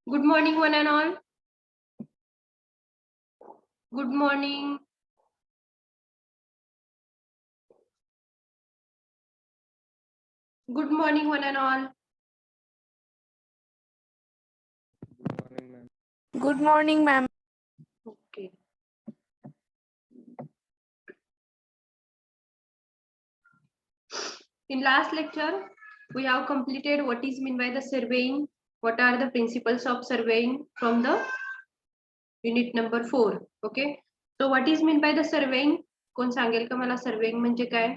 Good morning, one and all. Good morning. Good morning, one and all. Good morning, ma'am. Okay. In last lecture, we have completed what is meant by the surveying, what are the principles of surveying from the unit number 4. Okay. So what is meant by the surveying? कोण सांगेल का मला surveying म्हणजे काय?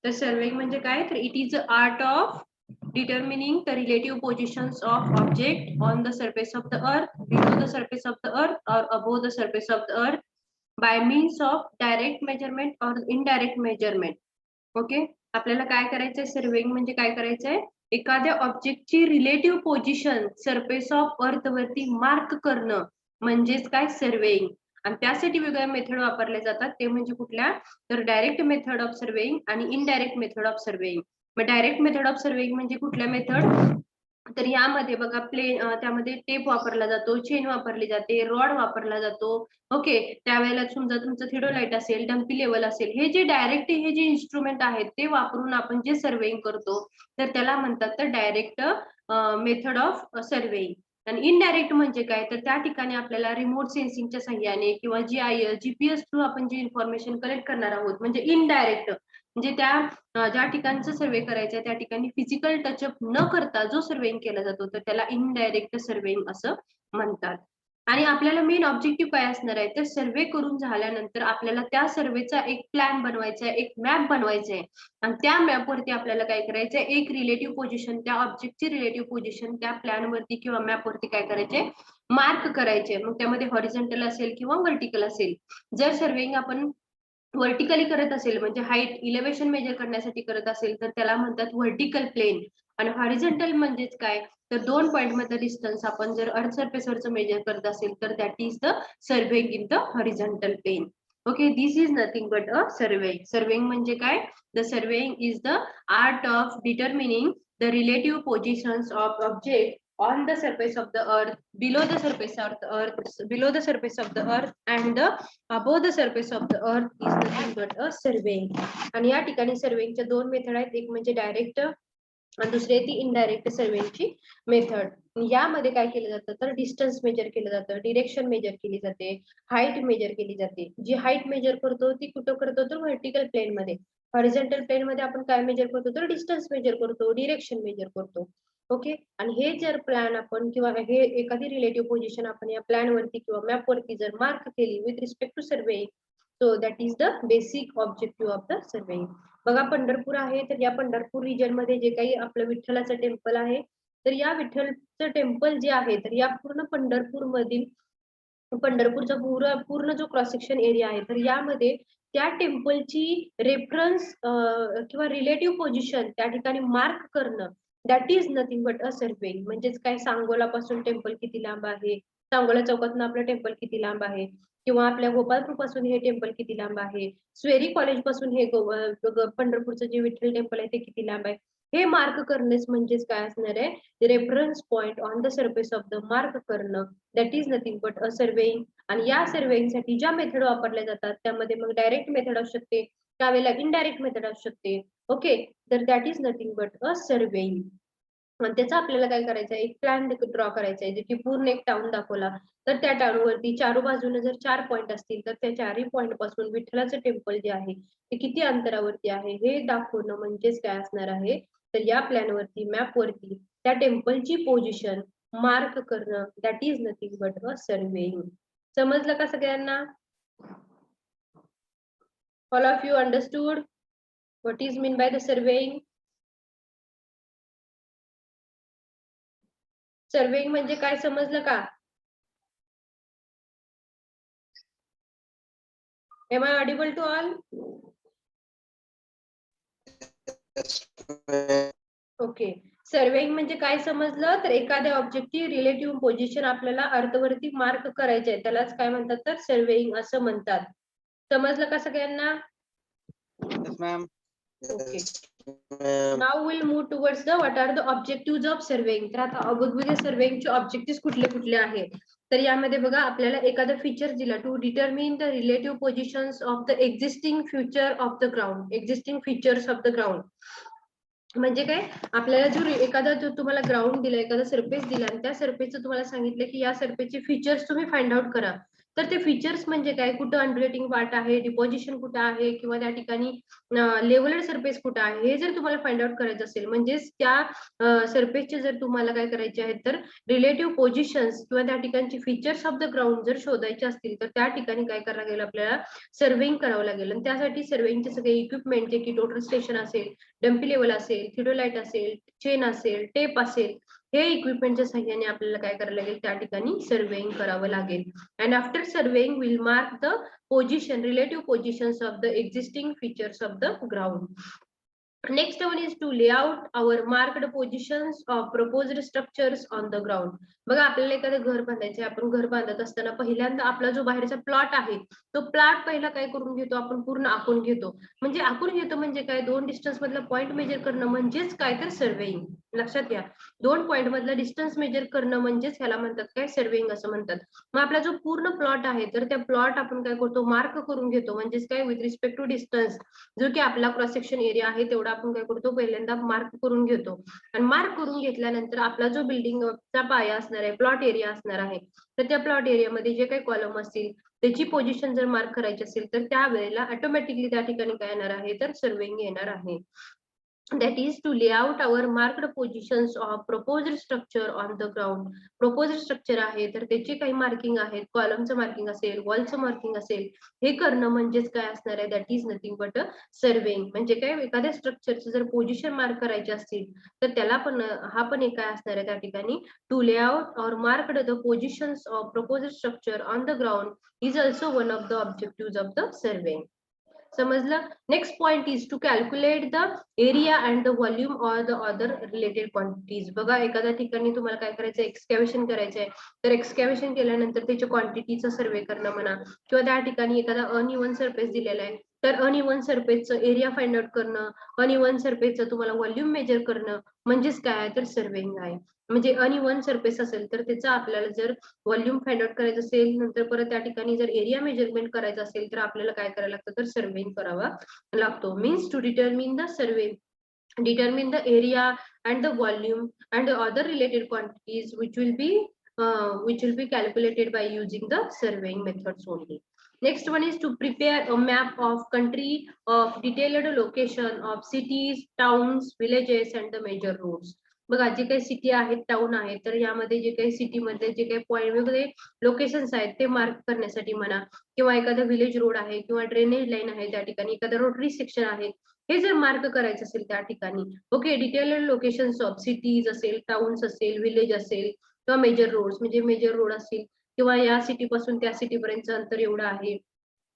तर surveying म्हणजे काय? तर it is the art of determining the relative positions of object on the surface of the earth, below the surface of the earth or above the surface of the earth by means of direct measurement or indirect measurement. Okay, आपल्याला काय करायचंय? Surveying म्हणजे काय करायचंय? एखाद्या ऑब्जेक्टची relative position surface of earth वरती mark करणं म्हणजेच काय? सर्वेइंग. आणि त्यासाठी वेगळ्या मेथड वापरल्या जातात, ते म्हणजे कुठल्या? तर डायरेक्ट मेथड ऑफ सर्वेइंग आणि इनडायरेक्ट मेथड ऑफ सर्वेइंग. मग डायरेक्ट मेथड ऑफ सर्वेइंग म्हणजे कुठल्या मेथड? तर यामध्ये बघा त्यामध्ये टेप वापरला जातो, चेन वापरली जाते, रॉड वापरला जातो. ओके, त्यावेळेला समजा तुमचं थिओडोलाइट असेल, डम्पी लेवल असेल, हे जे डायरेक्ट हे जे इन्स्ट्रुमेंट आहेत ते वापरून आपण जे सर्वेइंग करतो तर त्याला म्हणतात तर डायरेक्ट मेथड ऑफ सर्वेइंग. आणि इनडायरेक्ट म्हणजे काय? तर त्या ठिकाणी आपल्याला रिमोट सेन्सिंगच्या सहाय्याने किंवा GIS GPS थ्रू आपण जी इन्फॉर्मेशन कलेक्ट करणार आहोत म्हणजे इनडायरेक्ट, म्हणजे त्या ज्या ठिकाणचं सर्वे करायचं त्या ठिकाणी फिजिकल टचअप न करता जो सर्वेइंग केला जातो तर त्याला इनडायरेक्ट सर्वेइंग असं म्हणतात. आणि आपल्याला मेन ऑब्जेक्टिव्ह काय असणार आहे? तर सर्वे करून झाल्यानंतर आपल्याला त्या सर्वेचा एक प्लॅन बनवायचा आहे, एक मॅप बनवायचा आहे. आणि त्या मॅपवरती आपल्याला काय करायचंय? एक रिलेटिव्ह पोझिशन, त्या ऑब्जेक्टची रिलेटिव्ह पोझिशन त्या प्लॅन वरती किंवा मॅप वरती काय करायचे? मार्क करायचे. मग त्यामध्ये हॉरिझॉन्टल असेल किंवा व्हर्टिकल असेल. जर सर्वेइंग आपण व्हर्टिकली करत असेल म्हणजे हाईट इलेव्हेशन मेजर करण्यासाठी करत असेल तर त्याला म्हणतात व्हर्टिकल प्लेन. आणि हॉरिझॉन्टल म्हणजेच काय? तर 2 पॉइंट मध्ये डिस्टन्स आपण जर अर्थ सरफेसवरचं मेजर करत असेल तर that is the surveying in the horizontal plane. Okay, this is nothing but a surveying. Surveying म्हणजे काय? The surveying is the art of determining the relative positions of object on the surface of the earth, below the surface of the earth, below the surface of the earth and the above the surface of the earth is nothing but a surveying. आणि या ठिकाणी सर्वेइंगच्या 2 method आहेत, एक म्हणजे direct आणि दुसरी आहे ती इनडायरेक्ट सर्वेइंगची मेथड. यामध्ये काय केलं जातं? तर डिस्टन्स मेजर केलं जातं, डिरेक्शन मेजर केली जाते, हाईट मेजर केली जाते. जी हाईट मेजर करतो ती कुठं करतो? तर व्हर्टिकल प्लेन मध्ये. हॉरिझॉन्टल प्लेन मध्ये आपण काय मेजर करतो? तर डिस्टन्स मेजर करतो, डिरेक्शन मेजर करतो. ओके, आणि हे जर प्लॅन आपण किंवा हे एखादी रिलेटिव्ह पोझिशन आपण या प्लॅन वरती किंवा मॅप वरती जर मार्क केली with respect to surveying, so that is the basic objective of the surveying. बघा, पंढरपूर आहे तर या पंढरपूर रिजन मध्ये जे काही आपलं विठ्ठलाचं टेम्पल आहे तर या विठ्ठलचं टेम्पल जे आहे तर या पूर्ण पंढरपूर मधील पंढरपूरचा पूर्ण जो क्रॉस सेक्शन एरिया आहे तर यामध्ये त्या टेम्पलची रेफरन्स किंवा रिलेटिव्ह पोझिशन त्या ठिकाणी मार्क करणं that is nothing but a surveying. म्हणजेच काय? सांगोला पासून टेम्पल किती लांब आहे, सांगोला चौकातून आपलं टेम्पल किती लांब आहे, किंवा आपल्या गोपाळपूर पासून हे टेम्पल किती लांब आहे, स्वेरी कॉलेज पासून हे पंढरपूरचं जे विठ्ठल टेम्पल आहे ते किती लांब आहे, हे मार्क करणेच म्हणजेच काय असणार आहे? Reference point on the surface of the mark करणं that is nothing but a surveying. आणि या सर्वेइंग साठी ज्या मेथड वापरल्या जातात त्यामध्ये मग डायरेक्ट मेथड असू शकते, त्यावेळेला इनडायरेक्ट मेथड असू शकते. ओके, तर that is nothing but a surveying. आणि त्याचा आपल्याला काय करायचं आहे? एक प्लॅन ड्रॉ करायचा आहे, जे की पूर्ण एक टाउन दाखवला तर त्या टाउन वरती चारू बाजूने जर 4 पॉइंट असतील तर त्या 4ही पॉइंट पासून विठ्ठलाचं टेम्पल जे आहे ते किती अंतरावरती आहे हे दाखवणं म्हणजेच काय असणार आहे? तर या प्लॅन वरती मॅप वरती त्या टेम्पलची पोझिशन मार्क करणं that is nothing but a surveying. समजलं का सगळ्यांना? All of you understood what is mean by the surveying? Surveying म्हणजे काय समजलं का? Am I audible to all? Okay, surveying म्हणजे काय समजलं? तर एखाद्या ऑब्जेक्टची रिलेटिव्ह पोझिशन आपल्याला अर्थवरती मार्क करायचे आहे त्यालाच काय म्हणतात? तर सर्वेइंग असं म्हणतात. समजलं का सगळ्यांना? Yes, ma'am. Okay, now will move towards the what are the objective of surveying. तर आता बघूया सर्वेइंगचे ऑब्जेक्टिव्ह कुठले कुठले आहेत. तर यामध्ये बघा आपल्याला एखादा फीचर दिला to determine the relative positions of the existing future of the ground. Existing features of the ground म्हणजे काय, आपल्याला जो एखादा जो तुम्हाला ग्राउंड दिला, एखादा सरफेस दिला आणि त्या सरफेसचं तुम्हाला सांगितलं की या सरफेसचे फीचर्स तुम्ही फाइंड आउट करा. तर ते फीचर्स म्हणजे काय, कुठं अनड्युलेटिंग पार्ट आहे, डिपॉझिशन कुठं आहे, किंवा त्या ठिकाणी लेवलर सरफेस कुठं आहे, हे जर तुम्हाला फाइंड आउट करायचं असेल, म्हणजेच त्या सरफेसचे जर तुम्हाला काय करायचे आहेत तर रिलेटिव्ह पोझिशन्स किंवा त्या ठिकाणची फीचर्स ऑफ द ग्राउंड जर शोधायचे असतील तर त्या ठिकाणी काय करावं लागेल, आपल्याला सर्वेइंग करावं लागेल. आणि त्यासाठी सर्वेइंगचे सगळे इक्विपमेंट जे की टोटल स्टेशन असेल, डम्पी लेवल असेल, थिओडोलाइट असेल, चेन असेल, टेप असेल, हे इक्विपमेंटच्या सहाय्याने आपल्याला काय करायला लागेल, त्या ठिकाणी सर्वेइंग करावं लागेल. And after surveying will mark the position, relative positions of the existing features of the ground. Next one is to lay out our marked positions of proposed structures on the ground. बघा आपल्याला एखादं घर बांधायचं आहे, आपण घर बांधत असताना पहिल्यांदा आपला जो बाहेरचा प्लॉट आहे तो प्लॉट पहिला काय करून घेतो, आपण पूर्ण आखून घेतो. म्हणजे आखून घेतो म्हणजे काय, दोन डिस्टन्स मधला पॉईंट मेजर करणं म्हणजेच काय तर सर्वेइंग. लक्षात घ्या, दोन पॉईंट मधला डिस्टन्स मेजर करणं म्हणजेच ह्याला म्हणतात काय, सर्वेइंग असं म्हणतात. मग आपला जो पूर्ण प्लॉट आहे तर त्या प्लॉट आपण काय करतो, मार्क करून घेतो. म्हणजेच काय, विथ रिस्पेक्ट टू डिस्टन्स जो की आपला क्रॉस सेक्शन एरिया आहे तेवढा आपण काय करतो, पहिल्यांदा मार्क करून घेतो. आणि मार्क करून घेतल्यानंतर आपला जो बिल्डिंगचा पाया असणार आहे, प्लॉट एरिया असणार आहे, तर त्या प्लॉट एरियामध्ये जे काही कॉलम असतील त्याची पोझिशन जर मार्क करायची असेल तर त्यावेळेला ऑटोमॅटिकली त्या ठिकाणी काय येणार आहे, तर सर्वेइंग येणार आहे. That is to lay out our marked positions of proposed structure on the ground. Proposed structure आहे तर त्याचे काही मार्किंग आहेत, कॉलमचं मार्किंग असेल, वॉलचं मार्किंग असेल, हे करणं म्हणजेच काय असणार आहे, that is nothing but surveying. म्हणजे काय, एखाद्या स्ट्रक्चरचं जर पोझिशन मार्क करायचे असतील तर त्याला पण हा पण एक काय असणार आहे त्या ठिकाणी, to lay out or marked the positions of proposed structure on the ground is also one of the objective of the surveying. समजलं. Next point is to calculate the area and the volume or the other related quantities. बघा एखाद्या ठिकाणी तुम्हाला काय करायचं, एक्सकॅव्हेशन करायचं आहे, तर एक्सकॅव्हेशन केल्यानंतर त्याच्या क्वांटिटीचा सर्वे करणं म्हणा, किंवा त्या ठिकाणी एखादा अनइव्हन सरफेस दिलेला आहे तर अनइव्हन सरफेसचं एरिया फाइंड आउट करणं, अनइव्हन सरफेसचं तुम्हाला व्हॉल्यूम मेजर करणं म्हणजेच काय, तर सर्वेइंग आहे. म्हणजे अनइव्हन सरफेस असेल तर त्याचा आपल्याला जर व्हॉल्यूम फाइंड आउट करायचं असेल, नंतर परत त्या ठिकाणी जर एरिया मेजरमेंट करायचं असेल तर आपल्याला काय करायला लागतं, तर सर्वेइंग करावा लागतो. Means to determine the survey, determine the area and the volume and the other related quantities which will be calculated by using the surveying methods only. Next one is to prepare a map of country of detailed location of cities, towns, villages and the major roads. बघा जे काही city आहेत, town आहेत, तर यामध्ये जे काही city मध्ये जे काही पॉइंट वेगवेगळे लोकेशन्स आहेत ते मार्क करण्यासाठी म्हणा, किंवा एखादा विलेज रोड आहे किंवा ड्रेनेज लाईन आहे, त्या ठिकाणी एखादा रोटरी सेक्शन आहे, हे जर मार्क करायचं असेल त्या ठिकाणी, okay, detailed locations of cities असेल, टाउन्स असेल, विलेज असेल, किंवा मेजर रोड्स म्हणजे मेजर रोड असतील, किंवा या सिटी पासून त्या सिटी पर्यंतचं अंतर एवढं आहे,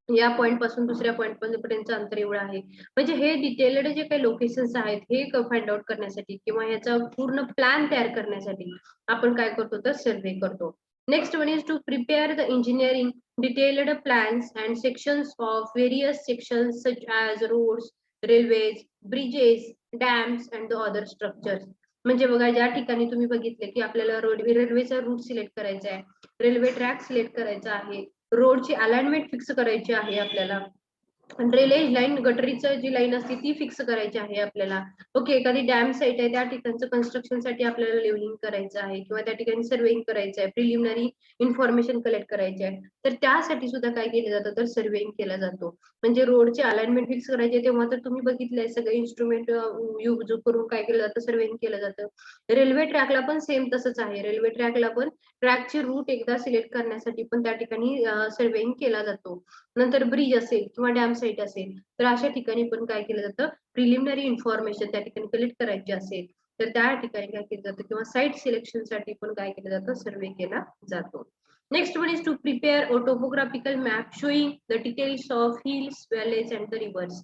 या पॉइंट पासून दुसऱ्या पॉइंट पर्यंतचं अंतर एवढं आहे. म्हणजे हे डिटेल्ड जे काही लोकेशन्स आहेत हे फाइंड आउट करण्यासाठी किंवा याचा पूर्ण प्लॅन तयार करण्यासाठी आपण काय करतो, तर सर्वे करतो. Next one is to prepare the engineering detailed plans and sections of various sections such as roads, railways, bridges, dams and the other structures. म्हणजे बघा ज्या ठिकाणी तुम्ही बघितले की आपल्याला रेल्वेचा रूट सिलेक्ट करायचा आहे, रेल्वे ट्रॅक सिलेक्ट करायचा आहे, रोडची अलाइनमेंट फिक्स करायची आहे आपल्याला, ड्रेनेज लाईन, गटरीचं जी लाईन असते ती फिक्स करायची आहे आपल्याला, ओके, एखादी डॅम साईट आहे त्या ठिकाणचं कन्स्ट्रक्शन साठी आपल्याला लेवलिंग करायचं आहे किंवा त्या ठिकाणी सर्वेइंग करायचं आहे, प्रिलिमिनरी इन्फॉर्मेशन कलेक्ट करायची आहे, तर त्यासाठी सुद्धा काय केलं जातं, तर सर्वेइंग केला जातो. म्हणजे रोडचे अलाइनमेंट फिक्स करायचे तेव्हा तर तुम्ही बघितलंय सगळे इन्स्ट्रुमेंट यूज करून काय केलं जातं, सर्वेइंग केलं जातं. रेल्वे ट्रॅकला पण सेम तसंच आहे, रेल्वे ट्रॅकला पण ट्रॅकचे रूट एकदा सिलेक्ट करण्यासाठी पण त्या ठिकाणी सर्वेइंग केला जातो. नंतर ब्रिज असेल किंवा डॅम साईट असेल तर अशा ठिकाणी पण काय केलं जातं, प्रिलिमिनरी इन्फॉर्मेशन त्या ठिकाणी कलेक्ट करायची असेल तर त्या ठिकाणी काय केलं जातं, किंवा साईट सिलेक्शन साठी पण काय केलं जातं, सर्वे केला जातो. Next one is to prepare a topographical map showing the details of hills, valleys and the rivers.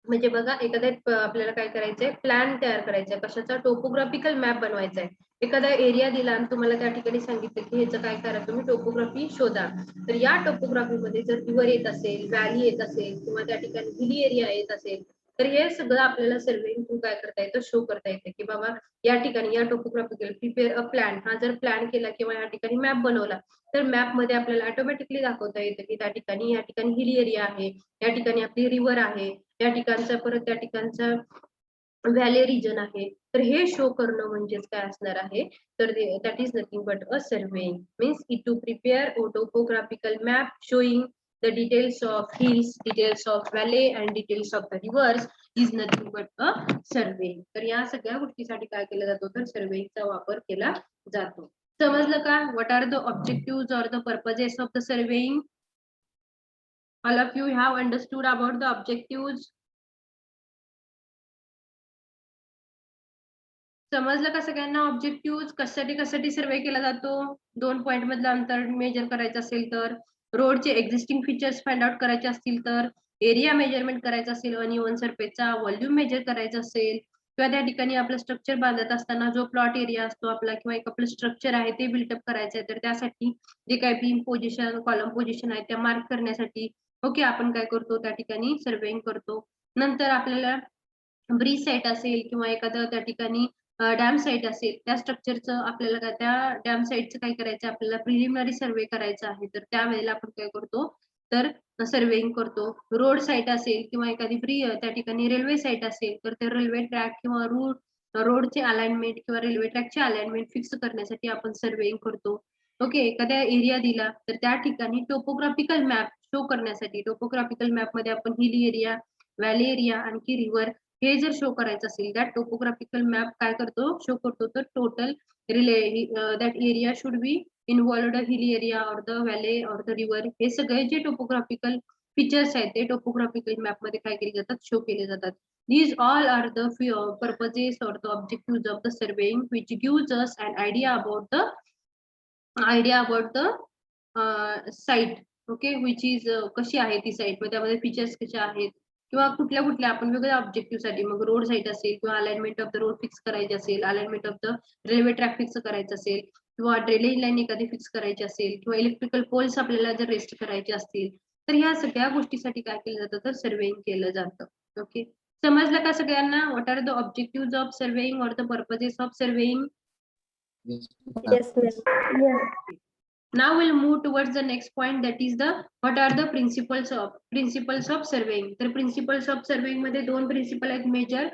म्हणजे बघा एखाद्या आपल्याला काय करायचंय, प्लॅन तयार करायचा आहे, कशाचा, टोपोग्राफिकल मॅप बनवायचा आहे. एखादा एरिया दिला आणि तुम्हाला त्या ठिकाणी सांगितलं की ह्याचं काय करा, तुम्ही टोपोग्राफी शोधा. तर या टोपोग्राफी मध्ये जर रिव्हर येत असेल, व्हॅली येत असेल किंवा त्या ठिकाणी हिली एरिया येत असेल तर हे सगळं आपल्याला सर्वेइंग थ्रू काय करता येतं, शो करता येतं की बाबा या ठिकाणी या टोपोग्राफिकल प्रिपेअर अ प्लॅन, हा जर प्लॅन केला किंवा या ठिकाणी मॅप बनवला तर मॅप मध्ये आपल्याला ऑटोमॅटिकली दाखवता येतं की त्या ठिकाणी हिल एरिया आहे, या ठिकाणी आपली रिव्हर आहे, या ठिकाणचा परत त्या ठिकाणचा व्हॅली रिजन आहे. तर हे शो करणं म्हणजेच काय असणार आहे, तर that is nothing but a surveying. Means it to prepare a topographical map showing the details of hills, details of valley and details of the rivers is nothing but a survey. तर या सगळ्या गोष्टीसाठी काय केला जातो, तर सर्वेचा वापर केला जातो. समजलं का? What are the objectives or the purposes of the surveying? All of you have understood about the objectives. समजलं का सगळ्यांना? ऑब्जेक्टिव्ह कशासाठी सर्वे केला जातो? 2 पॉइंट मधलं अंतर मेजर करायचं असेल तर, रोडचे एक्झिस्टिंग फीचर्स फाइंड आउट करायचे असतील तर, एरिया मेजरमेंट करायचं असेल, अनइव्हन सरफेसचा व्हॉल्यूम मेजर करायचं असेल, किंवा त्या ठिकाणी आपलं स्ट्रक्चर बांधत असताना जो प्लॉट एरिया असतो आपला किंवा एक आपलं स्ट्रक्चर आहे ते बिल्टअप करायचं आहे, तर त्यासाठी जे काही बीम पोझिशन, कॉलम पोझिशन आहे त्या मार्क करण्यासाठी ओके आपण काय करतो, त्या ठिकाणी सर्वेइंग करतो. नंतर आपल्याला ब्रिज साईट असेल किंवा एखादं त्या ठिकाणी डॅम साईट असेल, त्या स्ट्रक्चरचं आपल्याला त्या डॅम साईटचं काय करायचं, आपल्याला प्रिलिमिनरी सर्वे करायचा आहे, तर त्यावेळेला आपण काय करतो, तर सर्वेइंग करतो. रोड साईट असेल किंवा एखादी त्या ठिकाणी रेल्वे साईट असेल, तर ते रेल्वे ट्रॅक किंवा रोडचे अलाइनमेंट किंवा रेल्वे ट्रॅकचे अलाइनमेंट फिक्स करण्यासाठी आपण सर्वेइंग करतो. ओके, एखाद्या एरिया दिला तर त्या ठिकाणी टोपोग्राफिकल मॅप शो करण्यासाठी, टोपोग्राफिकल मॅप मध्ये आपण हिल एरिया, व्हॅली एरिया आणखी रिव्हर हे जर शो करायचं असेल, दॅट टोपोग्राफिकल मॅप काय करतो, शो करतो, तर total that area should be involved hill area और द व्हॅली और द रिव्हर, हे सगळे जे टोपोग्राफिकल फीचर्स आहेत ते टोपोग्राफिकल मॅप मध्ये काय केले जातात, शो केले जातात. These all are the purposes or the objectives of the surveying which gives us an idea about the site. Okay, which is कशी आहे ती साईट, मग त्यामध्ये फीचर्स कसे आहेत किंवा कुठल्या कुठल्या आपण वेगवेगळ्या ऑब्जेक्टिव्ह साठी, मग रोड साईट असेल किंवा alignment of the road fix करायचे असेल, alignment of the railway track fix करायचं असेल किंवा ड्रेनेज लाईन एखादी फिक्स करायची असेल किंवा इलेक्ट्रिकल पोल्स आपल्याला जर रेस्ट करायचे असतील, तर ह्या सगळ्या गोष्टीसाठी काय केलं जातं, तर सर्वेइंग केलं जातं. ओके, समजलं का सगळ्यांना? What are the objective of surveying or the purposes of surveying? Yes, ma'am. Yes. Now we'll move towards the next point, that is the what are the principles of surveying. तर principles of surveying मध्ये दोन principal आहेत major.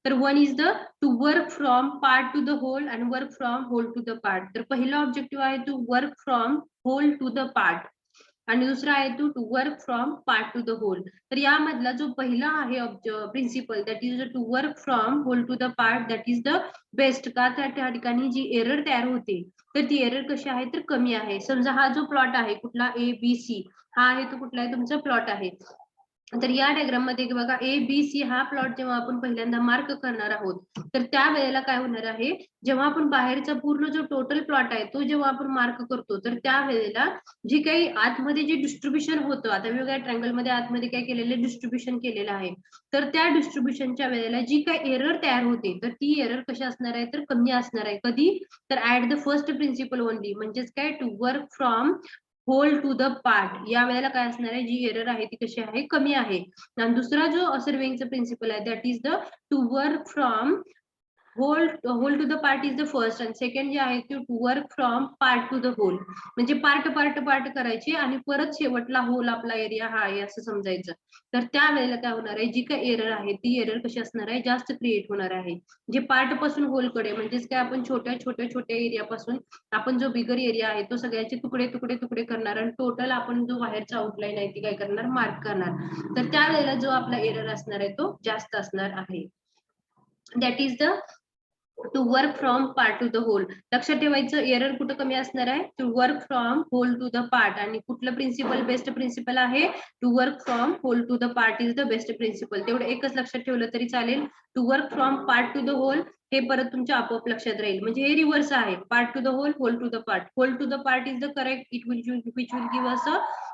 तर one is the to work from part to the whole and work from whole to the part. तर पहिला objective आहे to work from whole to the part आणि दुसरा आहे to work from part to the whole. तर यामधला जो पहिला आहे principle, that is to work from whole to the part, that is the best. का त्या ठिकाणी जी एरर तयार होते तर ती एरर कशी आहे, तर कमी आहे. समजा हा जो प्लॉट आहे कुठला ABC, हा आहे तो कुठला आहे तुमचा प्लॉट आहे. तर या डायग्राम मध्ये बघा ABC हा प्लॉट जेव्हा आपण पहिल्यांदा मार्क करणार आहोत, तर त्या वेळेला काय होणार आहे, जेव्हा आपण बाहेरचा पूर्ण जो टोटल प्लॉट आहे तो जेव्हा आपण मार्क करतो, तर त्या वेळेला जी काही आतमध्ये जे डिस्ट्रीब्युशन होतं, आता वेगवेगळ्या ट्रँगल मध्ये आतमध्ये काय केलेलं डिस्ट्रीब्युशन केलेलं आहे, तर त्या डिस्ट्रीब्युशनच्या वेळेला जी काही एरर तयार होते, तर ती एरर कशी असणार आहे, तर कमी असणार आहे. कधी, तर at the first principle only, म्हणजेच काय to work from whole to the part, या वेळेला काय असणार आहे, जी एरर आहे ती कशी आहे, कमी आहे. आणि दुसरा जो सर्वेइंगचा प्रिन्सिपल आहे, that is the to work from whole to the part is the first, आणि सेकंड जे आहे to work from part to the whole, म्हणजे पार्ट करायची आणि परत शेवटला होल आपला एरिया हा आहे असं समजायचं. तर त्या वेळेला काय होणार आहे, जी काही एरर आहे ती एरर कशी असणार आहे, जास्त क्रिएट होणार आहे. जे पार्ट पासून होलकडे, म्हणजेच काय आपण छोट्या एरिया पासून आपण जो बिगर एरिया आहे तो सगळ्याचे तुकडे करणार आणि टोटल आपण जो बाहेरचा आउटलाईन आहे ती काय करणार, मार्क करणार. तर त्या वेळेला जो आपला एरर असणार आहे तो जास्त असणार आहे. That is the to work from part to the whole. लक्षात ठेवायचं, एरर कुठं कमी असणार आहे, to work from whole to the part. आणि कुठलं प्रिन्सिपल बेस्ट प्रिन्सिपल आहे, to work from whole to the part is the best principle. तेवढं एकच लक्षात ठेवलं तरी चालेल. To work from part to the whole हे परत तुमच्या आपोआप लक्षात राहील, म्हणजे हे रिव्हर्स आहे. Part to the whole to the part, whole to the part is the correct, it will which will give us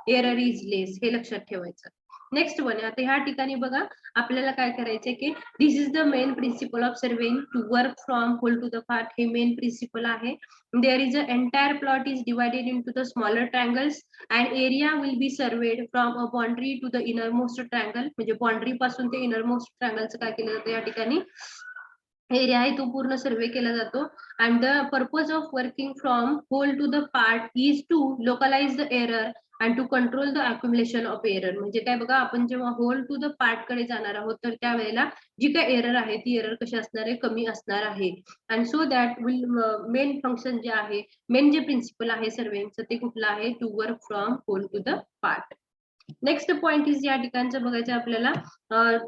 error is less, हे लक्षात ठेवायचं. नेक्स्ट वन आता ह्या ठिकाणी बघा आपल्याला काय करायचंय की this is the main principle of surveying to work from whole to the part. हे मेन प्रिन्सिपल आहे. There is a entire plot is divided into the smaller triangles and area will be surveyed from a boundary to the inner most triangle. म्हणजे boundary पासून ते inner most ट्रायंगलचं काय केलं जातं या ठिकाणी एरिया आहे तो पूर्ण सर्वे केला जातो. And the purpose of working from whole to the part is to localize the error and to control the accumulation of error. म्हणजे काय बघा आपण जेव्हा होल टू द पार्ट कडे जाणार आहोत तर त्यावेळेला जी काय एरर आहे ती एरर कशी असणार आहे कमी असणार आहे. And so that will main function जे आहे मेन जे प्रिन्सिपल आहे सर्वेचं ते कुठलं आहे to work from whole to the part. Next point is या ठिकाणचं बघायचं आपल्याला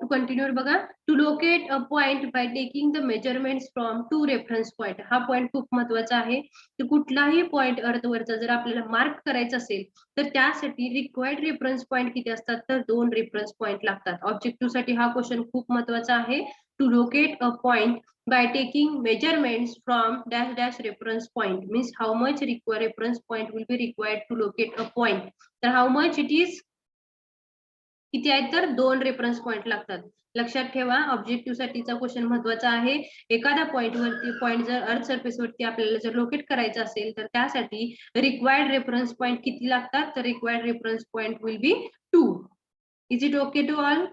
टू कंटिन्यू बघा to locate a point by taking the measurements from two reference point. हा पॉइंट खूप महत्वाचा आहे. तर कुठलाही पॉइंट अर्थवरचा जर आपल्याला मार्क करायचा असेल तर त्यासाठी रिक्वायर्ड रेफरन्स पॉइंट किती असतात तर 2 रेफरन्स पॉइंट लागतात. ऑब्जेक्टिव्ह साठी हा क्वेश्चन खूप महत्वाचा आहे. To locate a point by taking measurements from dash dash reference point means how much reference point will be required to locate a point. तर how much it is किती आहेत तर 2 रेफरन्स पॉइंट लागतात. लक्षात ठेवा ऑब्जेक्टिव्ह साठीचा question महत्वाचा आहे. एखाद्या पॉइंट जर अर्थ सरफेस वरती आपल्याला जर लोकेट करायचं असेल तर त्यासाठी रिक्वायर्ड रेफरन्स पॉइंट किती लागतात तर required reference point will be 2. Is it okay to all?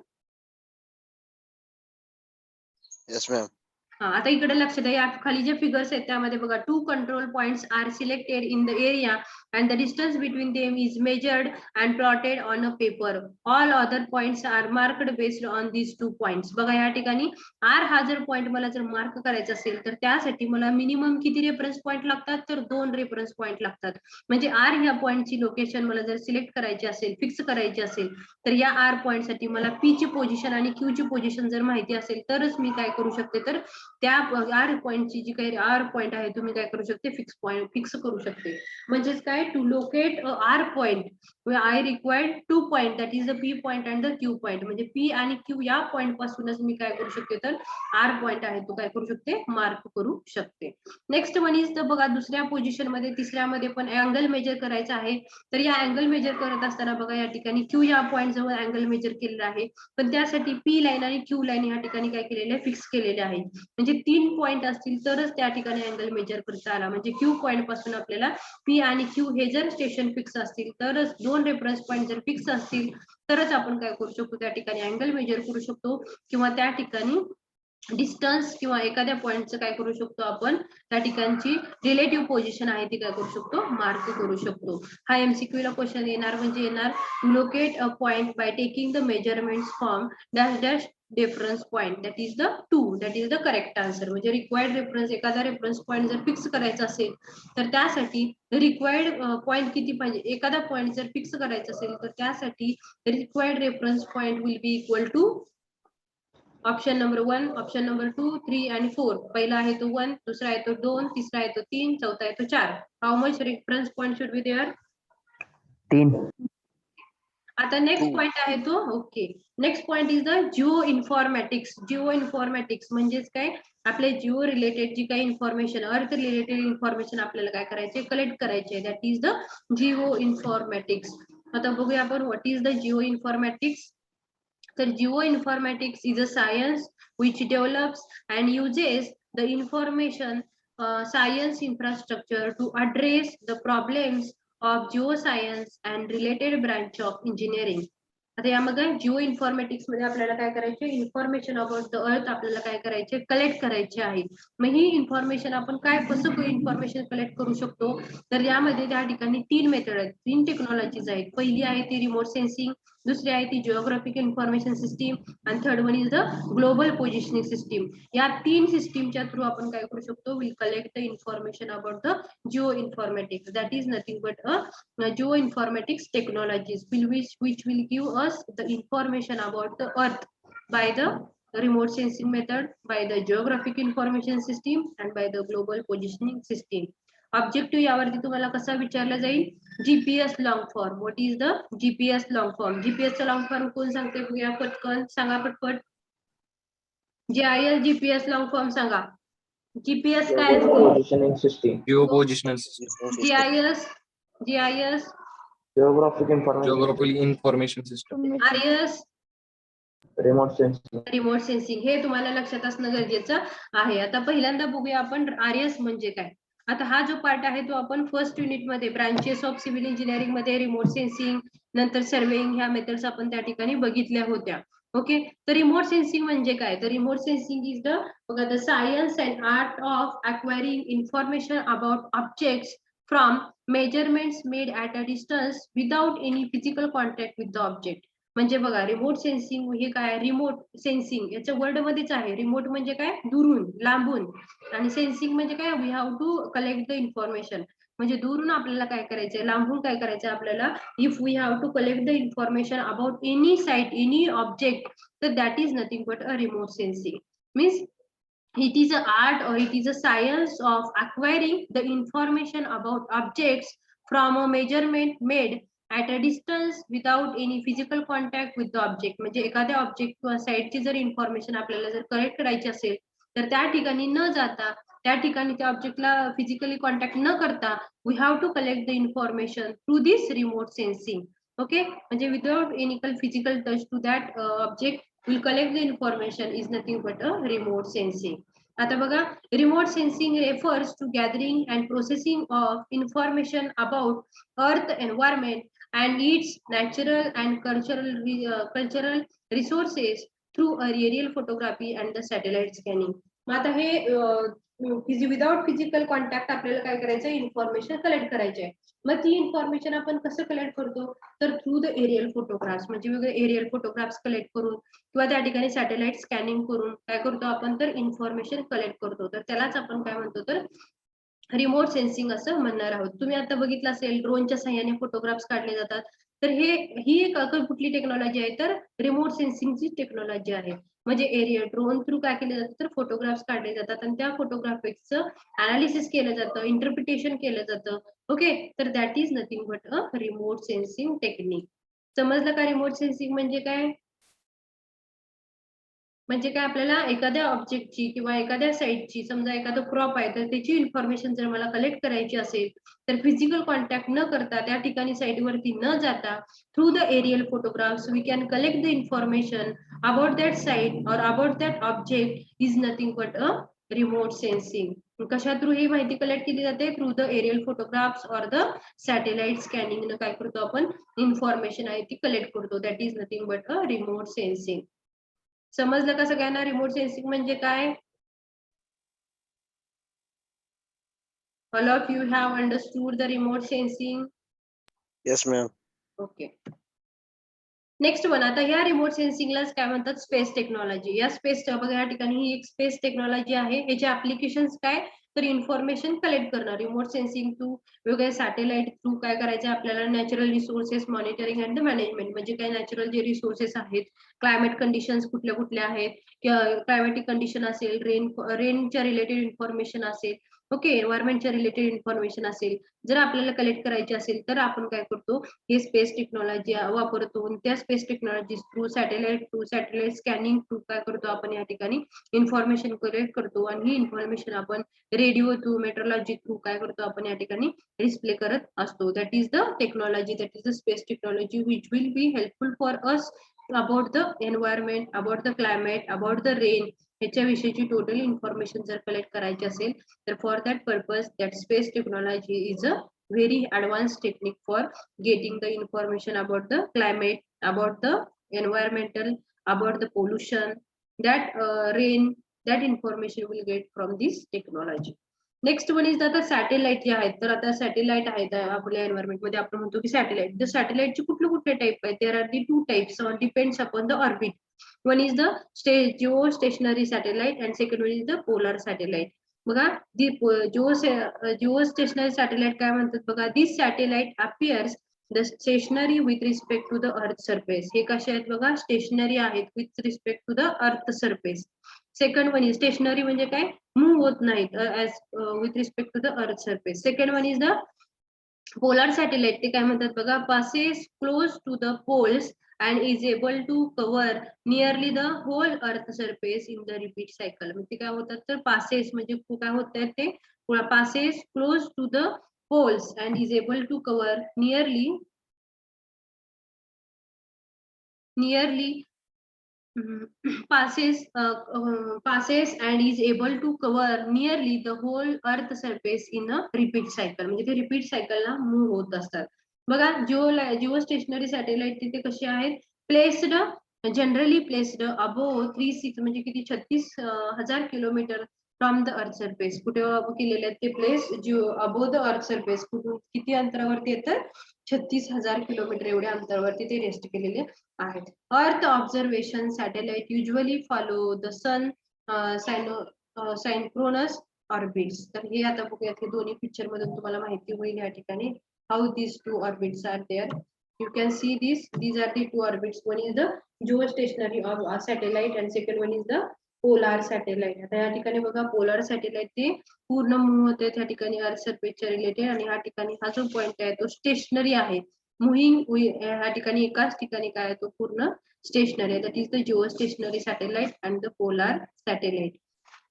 Yes, ma'am. आता इकडे लक्ष द्या. खाली जे फिगर्स आहेत त्यामध्ये बघा 2 control points are selected in the area and the distance between them is measured and plotted on a paper. All other points are marked based on these 2 points. बघा या ठिकाणी आर हा जर पॉइंट मला जर मार्क करायचा असेल तर त्यासाठी मला मिनिमम किती रेफरन्स पॉइंट लागतात तर 2 रेफरन्स पॉइंट लागतात. म्हणजे आर ह्या पॉइंटची लोकेशन मला जर सिलेक्ट करायची असेल फिक्स करायची असेल तर या आर पॉइंट साठी मला पी ची पोझिशन आणि क्यू ची पोझिशन जर माहिती असेल तरच मी काय करू शकते तर त्या आर पॉइंटची जी काही आर पॉइंट आहे तुम्ही काय करू शकते फिक्स करू शकते. म्हणजेच काय to locate are point I required 2 point that is the P point and the Q point. म्हणजे पी आणि क्यू या पॉइंट पासूनच मी काय करू शकते तर आर पॉइंट आहे तो काय करू शकते मार्क करू शकते. नेक्स्ट वन इज द बघा दुसऱ्या पोझिशन मध्ये तिसऱ्यामध्ये पण अँगल मेजर करायचा आहे. तर या अँगल मेजर करत असताना बघा या ठिकाणी क्यू या पॉइंट जवळ अँगल मेजर केलेला आहे पण त्यासाठी पी लाईन आणि क्यू लाईन या ठिकाणी काय केलेले आहे फिक्स केलेले आहे. म्हणजे 3 पॉइंट असतील तरच त्या ठिकाणी अँगल मेजर करता आला. म्हणजे क्यू पॉइंट पासून आपल्याला पी आणि क्यू हे जर स्टेशन फिक्स असतील तरच 2 रेफरन्स पॉइंट जर फिक्स असतील तरच आपण काय करू शकतो त्या ठिकाणी अँगल मेजर करू शकतो किंवा त्या ठिकाणी डिस्टन्स किंवा एखाद्या पॉइंटचं काय करू शकतो आपण त्या ठिकाणची रिलेटिव्ह पोझिशन आहे ती काय करू शकतो मार्क करू शकतो. हा एमसीक्यू ला क्वेश्चन येणार म्हणजे येणार to locate a point by taking the measurements from dash dash reference point that is the 2 that is the correct answer. म्हणजे रिक्वायर्ड रेफरन्स एखादा रेफरन्स पॉइंट जर फिक्स करायचा असेल तर त्यासाठी रिक्वायर्ड पॉइंट किती पाहिजे एखादा पॉइंट जर फिक्स करायचा असेल तर त्यासाठी required reference point will be equal to option number 1 option number 2 3 आणि 4. पहिला आहे तो 1 दुसरा आहे तो 2 तिसरा आहे तो 3 चौथा आहे तो 4. How much reference point should be there 3. आता नेक्स्ट 2. पॉइंट आहे तो okay. Next point is the geo informatics. Geo informatics म्हणजेच काय आपले जिओ रिलेटेड जी काही इन्फॉर्मेशन अर्थ रिलेटेड इन्फॉर्मेशन आपल्याला काय करायचे कलेक्ट करायचे that is the geo informatics. आता बघूया आपण what is the geo informatics. तर geo informatics is a science which develops and uses the information science infrastructure to address the problems of geoscience and related branch of engineering. आता यामध्ये Jio informatics मध्ये आपल्याला काय करायचे इन्फॉर्मेशन अबाउट द अर्थ आपल्याला काय करायचे कलेक्ट करायचे आहे. मग ही इन्फॉर्मेशन आपण काय कसं इन्फॉर्मेशन कलेक्ट करू शकतो तर यामध्ये त्या ठिकाणी 3 मेथड आहेत 3 टेक्नॉलॉजीज आहेत. पहिली आहे ती रिमोट सेन्सिंग दुसरी आहे ती जिओग्राफिक इन्फॉर्मेशन सिस्टीम आणि third one is the global positioning system. या 3 सिस्टीमच्या थ्रू आपण काय करू शकतो will collect the information about the geo informatics that is nothing but a geoinformatics technologies which will give us the information about the earth by the remote sensing method, by the geographic information system and by the global positioning system. Objective यावरती तुम्हाला कसा विचारला जाईल GPS long form. What is the GPS long form. GPS चा long form कोण सांगते बघूया पटकन सांगा पटपट. जीआयएस जीपीएस लॉंग फॉर्म सांगा. जीपीएस काय असतो Positioning system. Geo positional system. GIS GIS geographical information system. आर्यस Remote sensing. Remote sensing हे तुम्हाला लक्षात असणं गरजेचं आहे. आता पहिल्यांदा बघूया आपण आरएस म्हणजे काय. आता हा जो पार्ट आहे तो आपण फर्स्ट युनिट मध्ये ब्रांचेस ऑफ सिव्हिल इंजिनिअरिंग मध्ये रिमोट सेन्सिंग नंतर सर्वेइंग ह्या मेथड्स आपण त्या ठिकाणी बघितल्या होत्या. ओके, तर रिमोट सेन्सिंग म्हणजे काय, तर remote sensing is the science and art of acquiring information about objects from measurements made at a distance without any physical contact with the object. म्हणजे बघा रिमोट सेन्सिंग हे काय, रिमोट सेन्सिंग याच्या word मध्येच आहे. रिमोट म्हणजे काय, दुरून लांबून, आणि सेन्सिंग म्हणजे काय, we have to collect the information. म्हणजे दुरून आपल्याला काय करायचंय, लांबून काय करायचंय आपल्याला. If we have to collect the information about any site any object, तर that is nothing but a remote sensing. Means it is an art or it is a science of acquiring the information about objects from a measurement made at a distance without any physical contact with the object. म्हणजे एखाद्या object किंवा साइटची जर information आपल्याला जर collect करायची असेल तर त्या ठिकाणी न जाता, त्या ठिकाणी त्या ऑब्जेक्टला फिजिकली कॉन्टॅक्ट न करता we have to collect the information through this remote sensing. Okay, म्हणजे without any physical touch to that object will collect the information is nothing but a remote sensing. आता बघा, remote sensing refers to gathering and processing of information about earth environment and its natural and cultural resources through a aerial photography and the satellite scanning. आता हे without physical contact आपल्याला काय करायचं, information collect करायची आहे. मग ती information आपण कसं कलेक्ट करतो, तर थ्रू द एरियल फोटोग्राफ्स. म्हणजे वेगळे एरियल फोटोग्राफ्स कलेक्ट करून किंवा त्या ठिकाणी सॅटेलाइट स्कॅनिंग करून काय करतो आपण, तर इन्फॉर्मेशन कलेक्ट करतो. तर त्यालाच आपण काय म्हणतो, तर रिमोट सेन्सिंग असं म्हणणार आहोत. तुम्ही आता बघितलं असेल ड्रोनच्या सहाय्याने फोटोग्राफ्स काढले जातात. तर ही एक कुठली टेक्नॉलॉजी आहे, तर रिमोट सेन्सिंगची टेक्नॉलॉजी आहे. म्हणजे एरियल ड्रोन थ्रू काय केले जातं, तर फोटोग्राफ्स काढले जातात आणि त्या फोटोग्राफिक्सचं अनालिसिस केलं जातं, इंटरप्रिटेशन केलं जातं. ओके, तर that is nothing but a remote sensing technique. समजलं का रिमोट सेन्सिंग म्हणजे काय. म्हणजे काय, आपल्याला एखाद्या ऑब्जेक्टची किंवा एखाद्या साइटची, समजा एखादं क्रॉप आहे तर त्याची इन्फॉर्मेशन जर मला कलेक्ट करायची असेल तर फिजिकल कॉन्टॅक्ट न करता, त्या ठिकाणी साइटवरती न जाता, through the aerial photographs we can collect the information about that site और about that object is nothing but a remote sensing. कशा थ्रू ही माहिती कलेक्ट केली जाते, थ्रू द एरियल फोटोग्राफ्स और द सॅटेलाइट स्कॅनिंग. काय करतो आपण, इन्फॉर्मेशन आहे ती कलेक्ट करतो. That is nothing but a remote sensing. समजलं का सगळ्यांना रिमोट सेन्सिंग म्हणजे काय. All of you have understood the remote sensing. Yes, ma'am. Okay, next one. आता ह्या रिमोट सेन्सिंगलाच काय म्हणतात, स्पेस टेक्नॉलॉजी. या स्पेस बघा, या ठिकाणी ही एक स्पेस टेक्नॉलॉजी आहे. याचे ऍप्लिकेशन्स काय, तर इन्फॉर्मेशन कलेक्ट करणं. रिमोट सेन्सिंग थ्रू वेगवेगळ्या सॅटेलाइट थ्रू काय करायचं आपल्याला, natural resources monitoring and the management. म्हणजे काय, नॅचरल जे रिसोर्सेस आहेत, क्लायमेट कंडिशन्स कुठल्या कुठल्या आहेत, क्लायमेटिक कंडिशन असेल, रेनच्या रिलेटेड इन्फॉर्मेशन असेल, ओके, एन्व्हायरमेंटच्या रिलेटेड इन्फॉर्मेशन असेल, जर आपल्याला कलेक्ट करायची असेल तर आपण काय करतो, हे स्पेस टेक्नॉलॉजी वापरतो. त्या space technology through satellite scanning through काय करतो आपण, या ठिकाणी इन्फॉर्मेशन कलेक्ट करतो. आणि ही इन्फॉर्मेशन आपण रेडिओ थ्रू, मेट्रोलॉजी थ्रू काय करतो आपण या ठिकाणी डिस्प्ले करत असतो. That is the technology, that is the space technology which will be helpful for us about the environment, about the climate, about the rain, ह्याच्याविषयीची टोटल इन्फॉर्मेशन जर collect करायची असेल तर for that purpose that space technology is a very advanced technique for getting the information about the climate, about the environmental, about the pollution, that rain, that information will get from this technology. Next one is आता satellite जे आहेत, तर आता satellite आहेत आपल्या environment मध्ये. आपण म्हणतो की सॅटेलाइट, द सॅटेलाइटचे कुठले कुठले टाइप आहेत, there are the two types depends upon the orbit. One is the geo stationary satellite and second one is the polar satellite. बघा, जिओ स्टेशनरी सॅटेलाइट काय म्हणतात बघा, this satellite appears the stationary with respect to the earth surface. हे कसे आहेत बघा, stationary आहेत with respect to the earth surface. Second one is stationary म्हणजे काय, मूव्ह होत नाहीत as with respect to the earth surface. Second one is the polar satellite. ते काय म्हणतात बघा, passes close to the poles and is able to cover nearly the whole earth surface in the repeat cycle. म्हणजे काय होतात, तर passes म्हणजे काय होतात, ते passes close to the poles and is able to cover nearly nearly passes and is able to cover nearly the whole earth surface in a repeat cycle. म्हणजे ते रिपीट सायकलला मूव्ह होत असतात. बघा जिओ स्टेशनरी सॅटेलाइट तिथे कशी आहेत, placed generally placed above 36 म्हणजे किती 36,000 kilometre from the earth surface. कुठे केलेले आहेत ते place above the earth surface, कुठून किती अंतरावरती येतात, 36,000 किलोमीटर एवढ्या अंतरावरती ते रेस्ट केलेले आहेत. Earth observation satellite usually follow the sun synchronous orbits. तर हे आता बघूयात, हे दोन्ही पिक्चर मधून तुम्हाला माहिती होईल या ठिकाणी how these two orbits are there. You can see these are the two orbits. One is the geostationary satellite and second one is the polar satellite. आता या ठिकाणी बघा पोलर सॅटेलाइट ते पूर्ण मूव्ह होते त्या ठिकाणी अर्थ सरफेसच्या रिलेटेड, आणि या ठिकाणी हा जो पॉइंट आहे तो स्टेशनरी आहे, मुव्हिंग या ठिकाणी एकाच ठिकाणी काय आहे तो पूर्ण स्टेशनरी आहे. That is the geo stationary satellite and the polar satellite.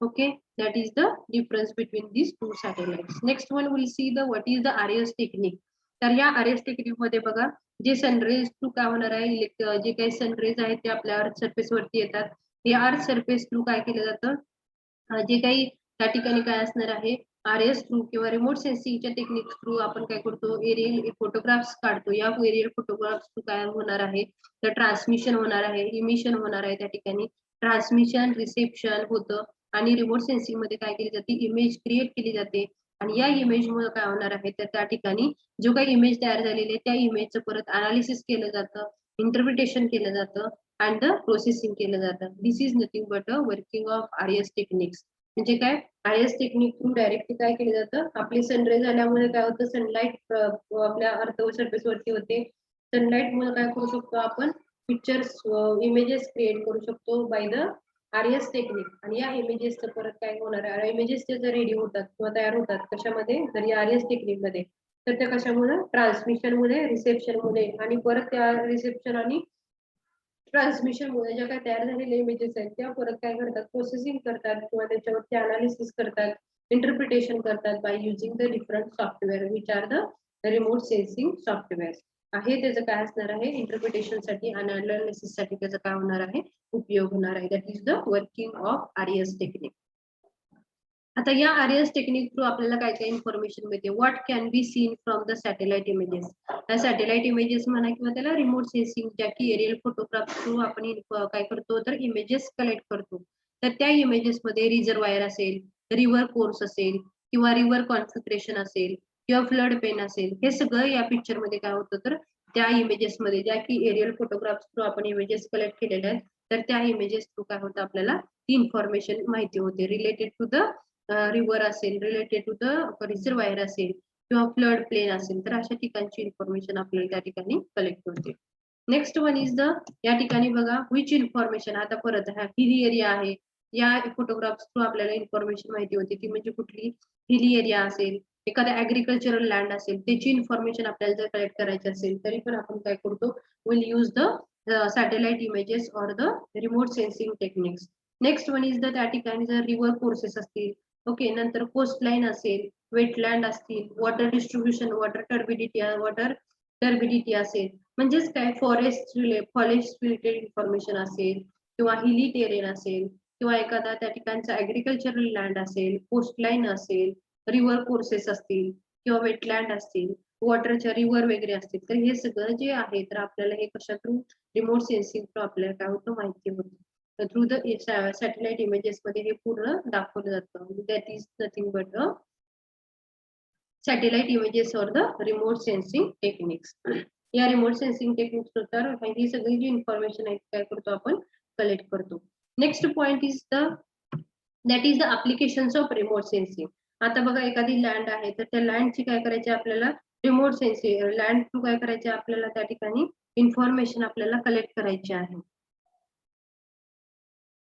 Okay, that is the difference between these two satellites. Next one we'll see the what is the RS technique. तर या RS टेक्निक मध्ये बघा, जे sun rays through काय होणार आहे, जे काही सनरेज आहेत ते आपल्या अर्थ सरफेस वरती येतात. हे अर्थ सरफेस थ्रू काय केलं जातं, जे काही त्या ठिकाणी काय असणार आहे, RS थ्रू किंवा रिमोट सेन्सिंगच्या टेक्निक थ्रू आपण काय करतो, एरियल फोटोग्राफ्स काढतो. या एरियल फोटोग्राफ्स थ्रू काय होणार आहे, तर ट्रान्समिशन होणार आहे, इमिशन होणार आहे. त्या ठिकाणी ट्रान्समिशन रिसेप्शन होतं, आणि रिमोट सेन्सिंग मध्ये काय केली जाते, इमेज क्रिएट केली जाते. आणि या इमेज मुळे काय होणार आहे, तर त्या ठिकाणी जो काही इमेज तयार झालेली आहे त्या इमेजचं परत अनालिसिस केलं जातं, इंटरप्रिटेशन केलं जातं अँड द प्रोसेसिंग केलं जातं. This is nothing but a working of RS techniques. म्हणजे काय, RS टेक्निक थ्रू डायरेक्टली काय केलं जातं, आपली सनरेज आल्यामुळे काय होतं, सनलाइट आपल्या अर्थ सरफेस वरती होते. सनलाइट मुळे काय करू शकतो आपण, पिक्चर्स इमेजेस क्रिएट करू शकतो बाय द RS टेक्निक. आणि या इमेजेसचं परत काय होणार आहे, इमेजेस जर रेडी होतात किंवा तयार होतात कशामध्ये, तर या RS टेक्निक मध्ये, तर त्या कशामुळे, ट्रान्समिशन मुळे, रिसेप्शन मुळे, आणि परत त्या रिसेप्शन आणि ट्रान्समिशन मुळे ज्या काही तयार झालेल्या इमेजेस आहेत त्या परत काय करतात, प्रोसेसिंग करतात किंवा त्याच्यावरती अनालिसिस करतात, इंटरप्रिटेशन करतात by using the different software which are the remote sensing software. आहे त्याचं काय असणार आहे, इंटरप्रिटेशन साठी आणि अनालिसिस साठी त्याचा काय होणार आहे, उपयोग होणार आहे. That is the working of RS technique. आता या RS टेक्निक थ्रू आपल्याला काय काय इन्फॉर्मेशन मिळते, what can be seen from the satellite images. Satellite images म्हणा किंवा त्याला रिमोट सेन्सिंग ज्या की एरियल फोटोग्राफ थ्रू आपण काय करतो, तर इमेजेस कलेक्ट करतो. तर त्या इमेजेस मध्ये रिझर्वायर असेल, रिव्हर कोर्स असेल, किंवा रिव्हर कॉन्फिगरेशन असेल, किंवा फ्लड पेन असेल, हे सगळं या पिक्चर मध्ये काय होतं, तर त्या इमेजेस मध्ये ज्या की एरियल फोटोग्राफ थ्रू आपण इमेजेस कलेक्ट केलेल्या आहेत, तर त्या इमेजेस थ्रू काय होतं, आपल्याला ती इन्फॉर्मेशन माहिती होते रिलेटेड टू द रिव्हर असेल, रिलेटेड टू द रिझर्वायर असेल, किंवा फ्लड प्लेन असेल, तर अशा ठिकाणची इन्फॉर्मेशन आपल्याला त्या ठिकाणी कलेक्ट होते. नेक्स्ट वन इज द, या ठिकाणी बघा विच इन्फॉर्मेशन, आता परत हा हिली एरिया आहे, या फोटोग्राफ्स थ्रू आपल्याला इन्फॉर्मेशन माहिती होती, ती म्हणजे कुठली, हिली एरिया असेल, एखादा ऍग्रिकल्चरल लँड असेल, त्याची इन्फॉर्मेशन आपल्याला जर कलेक्ट करायची असेल तरी पण आपण काय करतो, will use the satellite images or the remote sensing techniques. Next one is the, त्या ठिकाणी जर रिव्हर कोर्सेस असतील, ओके, नंतर कोस्टलाईन असेल, वेटलँड असतील, वॉटर डिस्ट्रीब्युशन, वॉटर टर्बिडिटी असेल, म्हणजेच काय, फॉरेस्ट रिलेटेड इन्फॉर्मेशन असेल, किंवा हिली टेरेन असेल, किंवा एखादा त्या ठिकाणचा ऍग्रिकल्चरल लँड असेल, कोस्टलाईन असेल, रिव्हर कोर्सेस असतील, किंवा वेटलँड असतील, वॉटरच्या रिव्हर वगैरे असतील, तर हे सगळं जे आहे तर आपल्याला हे कशा थ्रू, रिमोट सेन्सिंग थ्रू आपल्याला काय होतं, माहिती होतं. थ्रू द सॅटेलाइट इमेजेस मध्ये हे पूर्ण दाखवलं जातं. That is nothing but a satellite images or the remote sensing techniques. या रिमोट सेन्सिंग टेक्निक्स नुसार ही सगळी जी इन्फॉर्मेशन आहे काय करतो आपण, कलेक्ट करतो. Next point is the, that is the applications of remote sensing. आता बघा एखादी लँड आहे तर त्या लँडची काय करायची आपल्याला, रिमोट सेन्सिंग लँड थ्रू काय करायचे आपल्याला, त्या ठिकाणी इन्फॉर्मेशन आपल्याला कलेक्ट करायची आहे.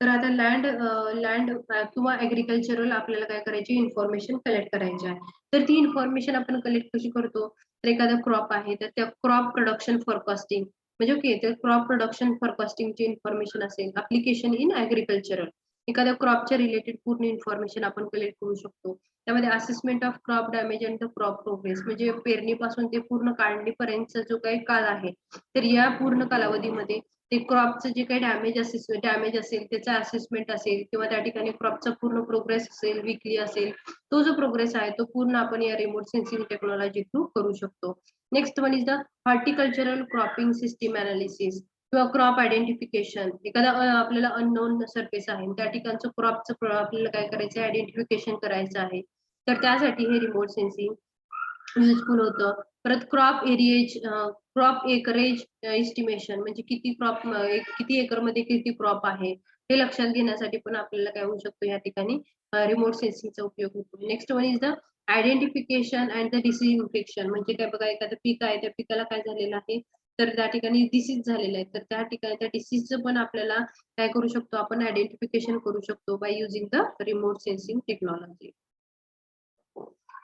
तर आता लँड किंवा ऍग्रिकल्चरल आपल्याला काय करायची, इन्फॉर्मेशन कलेक्ट करायची आहे. तर ती इन्फॉर्मेशन आपण कलेक्ट कशी करतो, तर एखादा क्रॉप आहे तर त्या क्रॉप प्रोडक्शन फॉरकास्टिंग, म्हणजे ओके, तर क्रॉप प्रोडक्शन फॉरकास्टिंगची इन्फॉर्मेशन असेल, ऍप्लिकेशन इन ऍग्रिकल्चरल. एखाद्या क्रॉपच्या रिलेटेड पूर्ण इन्फॉर्मेशन आपण कलेक्ट करू शकतो. त्यामध्ये assessment of crop damage and the crop progress म्हणजे पेरणीपासून ते पूर्ण काढणीपर्यंतचा जो काही काळ आहे, तर या पूर्ण कालावधीमध्ये ते क्रॉपचं जे काही डॅमेज असेल त्याचा असेसमेंट असेल किंवा त्या ठिकाणी क्रॉपचा पूर्ण प्रोग्रेस असेल, विकली असेल, तो जो प्रोग्रेस आहे तो पूर्ण आपण या रिमोट सेन्सिंग टेक्नॉलॉजी थ्रू करू शकतो. Next one is the horticultural cropping system analysis किंवा क्रॉप आयडेंटिफिकेशन. एखादा आपल्याला अननोन सरफेस आहे त्या ठिकाणचं क्रॉपचं आपल्याला काय करायचं आहे, आयडेंटिफिकेशन करायचं आहे, तर त्यासाठी हे रिमोट सेन्सिंग युजफुल होतं. परत क्रॉप एकरेज एस्टिमेशन म्हणजे किती एकरमध्ये किती क्रॉप आहे हे लक्षात घेण्यासाठी पण आपल्याला काय होऊ शकतो या ठिकाणी रिमोट सेन्सिंगचा उपयोग होतो. Next one is the identification and the disease infection म्हणजे काय बघा, एखादं पीक आहे त्या पिकाला काय झालेलं आहे, तर त्या ठिकाणी डिसीज झालेलं आहे, तर त्या ठिकाणी त्या डिसीजचं पण आपल्याला काय करू शकतो, आपण आयडेंटिफिकेशन करू शकतो by using the remote sensing technology.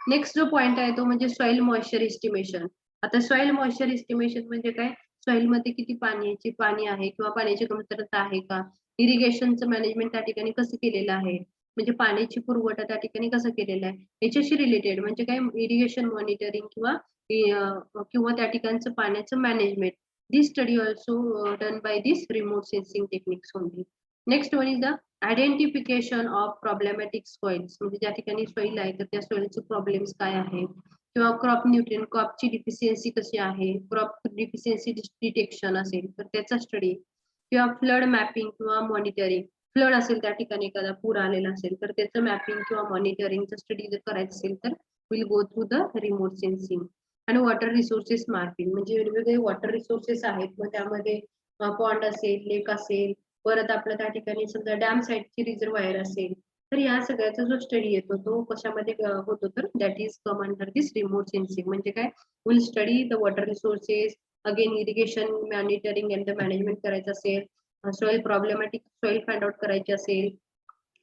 Next जो पॉइंट आहे तो म्हणजे सॉइल मॉइश्चर एस्टिमेशन. आता सॉइल मॉइश्चर एस्टिमेशन म्हणजे काय, सॉइल मध्ये किती पाणी आहे किंवा पाण्याची कमतरता आहे का, इरिगेशनचं मॅनेजमेंट त्या ठिकाणी कसं केलेलं आहे, म्हणजे पाण्याची पुरवठा त्या ठिकाणी कसं केलेला आहे याच्याशी रिलेटेड म्हणजे काय इरिगेशन मॉनिटरिंग किंवा त्या ठिकाणचं पाण्याचं management. This study also done by this remote sensing techniques only. Next one is the identification of problematic soils म्हणजे ज्या ठिकाणी सॉइल आहे तर त्या सॉइलचे प्रॉब्लेम्स काय आहे किंवा क्रॉपची डिफिशियन्सी कशी आहे, क्रॉप डिफिशियन्सी डिटेक्शन असेल तर त्याचा स्टडी किंवा फ्लड मॅपिंग किंवा मॉनिटरिंग. फ्लड असेल त्या ठिकाणी एखादा पूर आलेला असेल तर त्याचं मॅपिंग किंवा मॉनिटरिंगचं स्टडी जर करायचं असेल तर will go through the remote sensing. आणि वॉटर रिसोर्सेस मॅपिंग म्हणजे वेगवेगळे वॉटर रिसोर्सेस आहेत, मग त्यामध्ये पॉन्ड असेल, लेक असेल, परत आपलं त्या ठिकाणी समजा डॅम साईडची रिझर्वायर असेल, तर या सगळ्याचा जो स्टडी येतो तो कशामध्ये होतो, तर that is come under this remote sensing. म्हणजे काय, will study the water resources, again irrigation monitoring and the management करायचं असेल, soil problematic soil find out करायची असेल,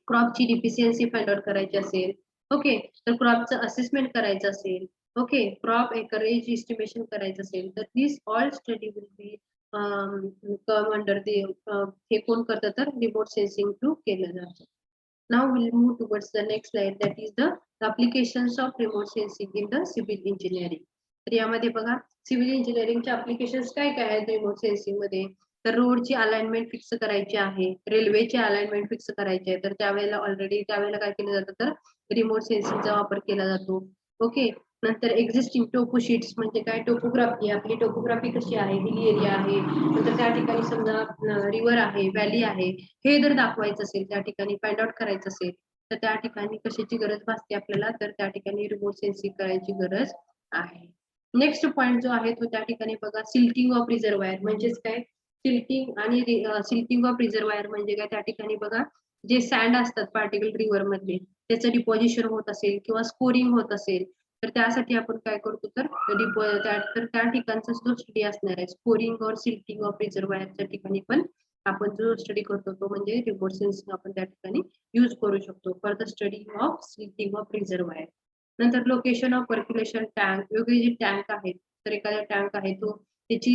क्रॉपची डिफिशियन्सी फाइंड आउट करायची असेल, ओके, तर क्रॉपचं असेसमेंट करायचं असेल, ओके, क्रॉप एकरेज एस्टिमेशन करायचं असेल, तर this all study will be come under हे कोण करतं, तर रिमोट सेन्सिंग थ्रू केलं जातं. Now we'll move towards the next slide, that is the applications of remote sensing in the civil engineering. तर यामध्ये बघा सिव्हिल इंजिनिअरिंगच्या अप्लिकेशन्स काय काय आहेत रिमोट सेन्सिंग मध्ये, तर रोडची अलाइनमेंट फिक्स करायची आहे, रेल्वेची अलाइनमेंट फिक्स करायची आहे, तर त्यावेळेला काय केलं जातं, तर रिमोट सेन्सिंगचा वापर केला जातो. ओके, नंतर एक्झिस्टिंग टोपो शीट्स म्हणजे काय, टोपोग्राफी, आपली टोपोग्राफी कशी आहे, हिली एरिया आहे, नंतर त्या ठिकाणी समजा रिव्हर आहे, व्हॅली आहे, हे जर दाखवायचं असेल, त्या ठिकाणी फाइंड आउट करायचं असेल, तर त्या ठिकाणी कशाची गरज भासते आपल्याला, तर त्या ठिकाणी रिमोट सेन्सिंग करायची गरज आहे. नेक्स्ट पॉइंट जो आहे तो त्या ठिकाणी बघा सिल्टिंग ऑफ रिझर्वायर म्हणजेच काय, सिल्टिंग ऑफ रिझर्वायर म्हणजे काय, त्या ठिकाणी बघा जे सँड असतात पार्टिकल रिव्हर मधले त्याचं डिपॉझिशन होत असेल किंवा स्कोरिंग होत असेल, तर त्यासाठी आपण काय करतो, तर त्या ठिकाणचा जो स्टडी असणार आहे स्कोरिंग और सिल्टिंग ऑफ रिझर्वायरच्या ठिकाणी पण आपण जो स्टडी करतो तो म्हणजे रिमोट सेन्सिंग आपण त्या ठिकाणी यूज करू शकतो for the study of silting of reservoir. नंतर लोकेशन ऑफ पर्क्युलेशन टँक, वेगवेगळे जे टँक आहेत, तर एखादा टँक आहे तो त्याची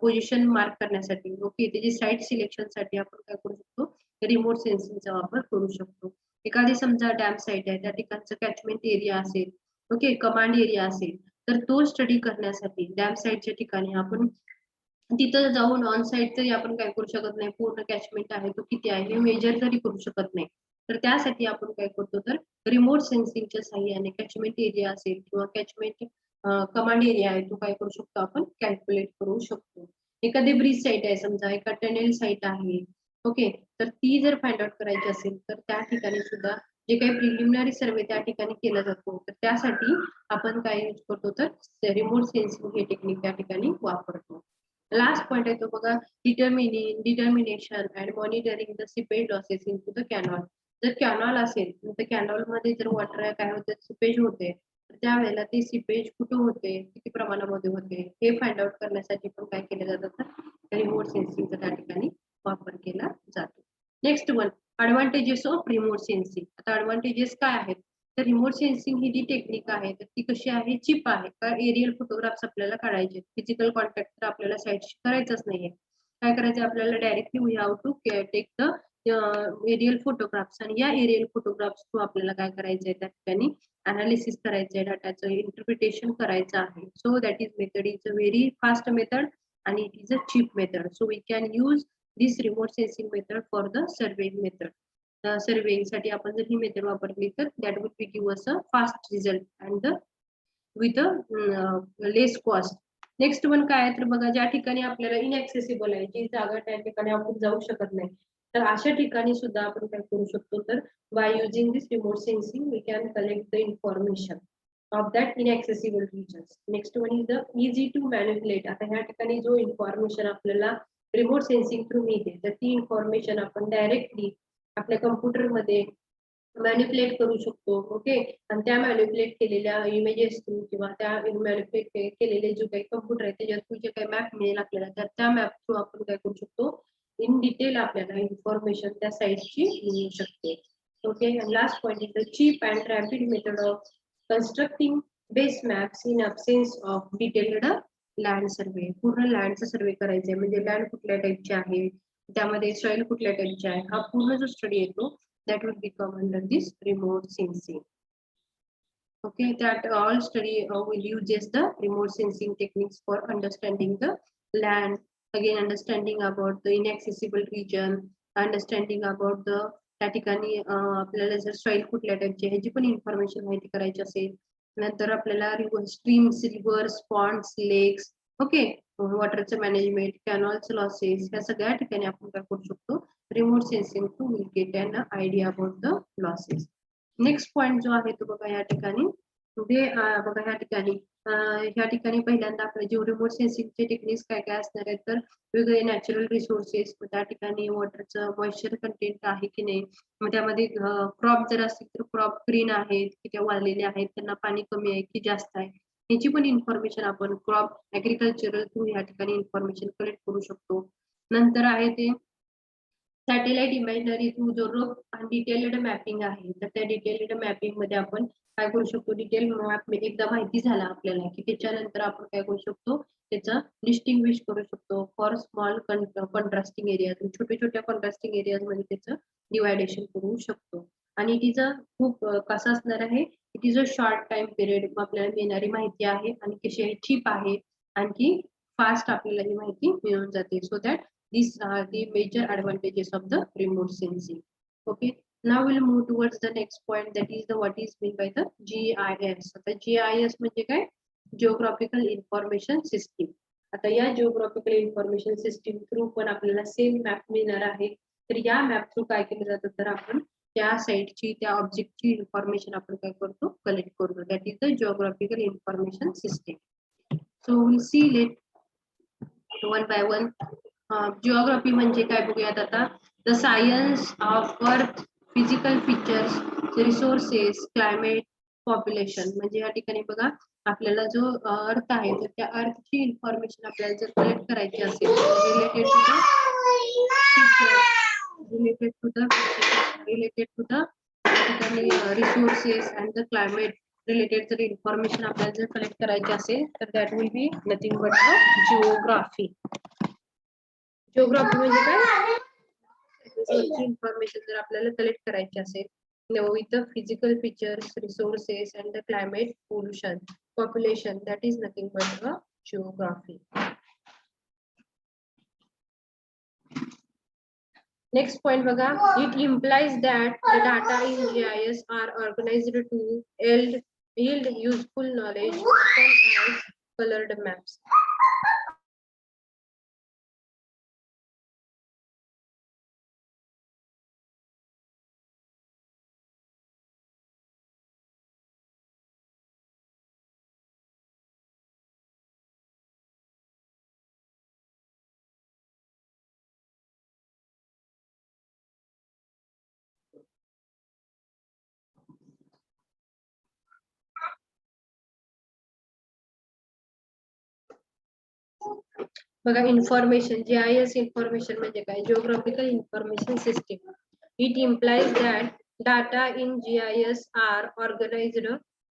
पोझिशन मार्क करण्यासाठी, ओके, त्याची साईट सिलेक्शन साठी आपण काय करू शकतो, रिमोट सेन्सिंगचा वापर करू शकतो. एखादी समजा डॅम साईट आहे त्या ठिकाणचं कॅचमेंट एरिया असेल, ओके, कमांड एरिया असेल, तर तो स्टडी करण्यासाठी डॅम साईटच्या ठिकाणी आपण तिथं जाऊन ऑन साईट तरी आपण काय करू शकत नाही, पूर्ण कॅचमेंट आहे तो किती आहे हे मेजर तरी करू शकत नाही, तर त्यासाठी आपण काय करतो, तर रिमोट सेन्सिंगच्या साह्याने कॅचमेंट एरिया असेल किंवा कॅचमेंट कमांड एरिया आहे तो काय करू शकतो, आपण कॅल्क्युलेट करू शकतो. एखादी ब्रिज साईट आहे समजा, एका टनेल साईट आहे, ओके, तर ती जर फाइंड आउट करायची असेल तर त्या ठिकाणी सुद्धा जे काही प्रिलिमिनरी सर्वे त्या ठिकाणी केला जातो, तर त्यासाठी आपण काय यूज करतो, तर रिमोट सेन्सिंग हे टेक्निक त्या ठिकाणी वापरतो. लास्ट पॉइंट आहे तो बघा determination and monitoring the seepage losses in to the canal. जर कॅनॉल असेल तर कॅनॉल मध्ये जर वॉटर काय होते, सिपेज होते, तर त्यावेळेला ते सिपेज कुठं होते, किती प्रमाणामध्ये होते हे फाइंड आउट करण्यासाठी पण काय केलं जातं, तर रिमोट सेन्सिंगचा त्या ठिकाणी वापर केला जातो. Next one, advantages of remote sensing. आता ऍडव्हान्टेजेस काय आहेत, तर रिमोट सेन्सिंग ही जी टेक्निक आहे तर ती कशी आहे, चिप आहे, का एरियल फोटोग्राफ्स आपल्याला काढायचे, फिजिकल कॉन्टॅक्ट तर आपल्याला साईटशी करायचंच नाहीये, काय करायचं आपल्याला directly we have to take the aerial photographs आणि या एरियल फोटोग्राफ्स थ्रू आपल्याला काय करायचं आहे त्या ठिकाणी अनालिसिस करायचं आहे, डाटाचं इंटरप्रिटेशन करायचं आहे. So that is method is a very fast method आणि it is a cheap method. So we can use this remote sensing method for the surveying method. Surveying साठी आपण जर ही मेथड वापरली तर that would be give us a fast result and the with a less cost. Next one काय आहे तर बघा, ज्या ठिकाणी आपल्याला इनएक्सेसिबल आहे, जी जागा त्या ठिकाणी आपण जाऊ शकत नाही, तर अशा ठिकाणी सुद्धा आपण काय करू शकतो तर by using this remote sensing we can collect the information of that inaccessible regions. Next one is the easy to manipulate. आता ह्या ठिकाणी जो इन्फॉर्मेशन आपल्याला रिमोट सेन्सिंग थ्रू मिळते तर ती इन्फॉर्मेशन आपण डायरेक्टली आपल्या कम्प्युटरमध्ये मॅनिपुलेट करू शकतो. ओके, आणि त्या मॅनिपुलेट केलेल्या इमेजेस थ्रू किंवा त्या मॅनिपुलेट केलेले जो काही कम्प्युटर आहे त्याच्या थ्रू जे काही मॅप मिळेल आपल्याला, तर त्या मॅप थ्रू आपण काय करू शकतो इन डिटेल आपल्याला इन्फॉर्मेशन त्या साईटची मिळू शकते. Okay, last point is the cheap and rapid method of constructing base maps in absence of detailed land survey. पूर्ण लँडचा सर्वे करायचा आहे, म्हणजे लँड कुठल्या टाईपचे आहे, त्यामध्ये सॉइल कुठल्या टाईपचे आहे, हा पूर्ण जो स्टडी येतो that would become under this remote sensing. Okay, that all study will use the remote sensing techniques for understanding the land, again understanding about the inaccessible region, understanding about the त्या ठिकाणी आपल्याला जर soil कुठल्या टाईपची ह्याची पण information माहिती करायची असेल, नंतर आपल्याला streams, rivers, ponds, lakes, okay, वॉटरचं मॅनेजमेंट, कॅनॉल्स लॉसेस, या सगळ्या ठिकाणी आपण काय करू शकतो remote sensing to will get an idea about the losses. Next point जो आहे तो बघा या ठिकाणी बघा ह्या ठिकाणी पहिल्यांदा आपले जे रिमोट सेन्सिंगचे टेक्निक्स काय काय असणार आहेत तर वेगवेगळे नॅचरल रिसोर्सेस, त्या ठिकाणी वॉटरचं मॉइश्चर कंटेंट आहे की नाही, मग त्यामध्ये क्रॉप जर असतील तर क्रॉप ग्रीन आहेत की त्या वाळलेले आहेत, त्यांना पाणी कमी आहे की जास्त आहे, याची पण इन्फॉर्मेशन आपण क्रॉप ऍग्रिकल्चरल थ्रू या ठिकाणी इन्फॉर्मेशन कलेक्ट करू शकतो. नंतर आहे ते सॅटेलाइट इमेजरी थ्रू जो डिटेल्ड मॅपिंग आहे, तर त्या डिटेल्ड मॅपिंग मध्ये आपण काय करू शकतो, डिटेल मॅप एकदा माहिती झाला आपल्याला की त्याच्यानंतर आपण काय करू शकतो त्याचं डिस्टिंग्विश करू शकतो फॉर स्मॉल कॉन्ट्रास्टिंग एरिया, छोट्या छोट्या कॉन्ट्रास्टिंग एरियाज मध्ये त्याचं डिवायडेशन करू शकतो. आणि तिचं खूप कसं असणार आहे, it is a short time period आपल्याला मिळणारी माहिती आहे आणि कशी चीप आहे, आणखी फास्ट आपल्याला ही माहिती मिळून जाते. So that these are the major advantages of the remote sensing. Okay, now we'll move towards the next point, that is the what is meant by the GIS. आता GIS म्हणजे काय, geographical information system. आता या geographical information system through पण आपल्याला same map मिळणार आहे. तर या मॅप थ्रू काय केलं जातं तर आपण त्या साईटची, त्या ऑब्जेक्टची इन्फॉर्मेशन आपण काय करतो कलेक्ट करतो. That is the geographical information system. So will see let one by one. Geography म्हणजे काय बघूयात आता. The science of earth, physical features, resources, climate, population. म्हणजे या ठिकाणी बघा आपल्याला जो अर्थ आहे तर त्या अर्थची इन्फॉर्मेशन आपल्याला जर कलेक्ट करायची असेल रिलेटेड टू द ठिकाणी resources and the climate related जर इन्फॉर्मेशन आपल्याला जर कलेक्ट करायची असेल तर that will be nothing but geography. Geography म्हणजे काय, इन्फॉर्मेशन जर आपल्याला कलेक्ट करायची असेल with the physical features, resources and the climate, pollution, population, that is nothing but a geography. Next point बघा, it implies that the data in GIS are organized to yield useful knowledge as colored maps. बघा information, GIS information म्हणजे काय, geographical information system. It implies that data in GIS are organized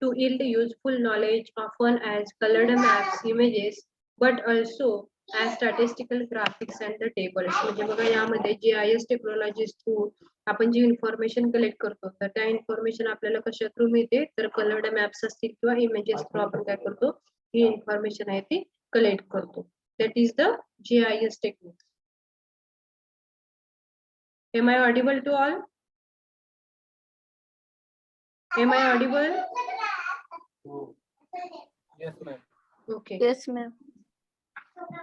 to yield useful knowledge often as colored maps, images, but also as statistical graphics and the tables. म्हणजे बघा यामध्ये GIS technology through आपण जी information collect करतो तर त्या information आपल्याला कशा through मिळते तर कलर्ड मॅप्स असतील किंवा इमेजेस थ्रू आपण काय करतो ही इन्फॉर्मेशन आहे ती कलेक्ट करतो. That is the GIS technique. Am I audible to all? Am I audible? Yes, ma'am. Okay. Yes, ma'am.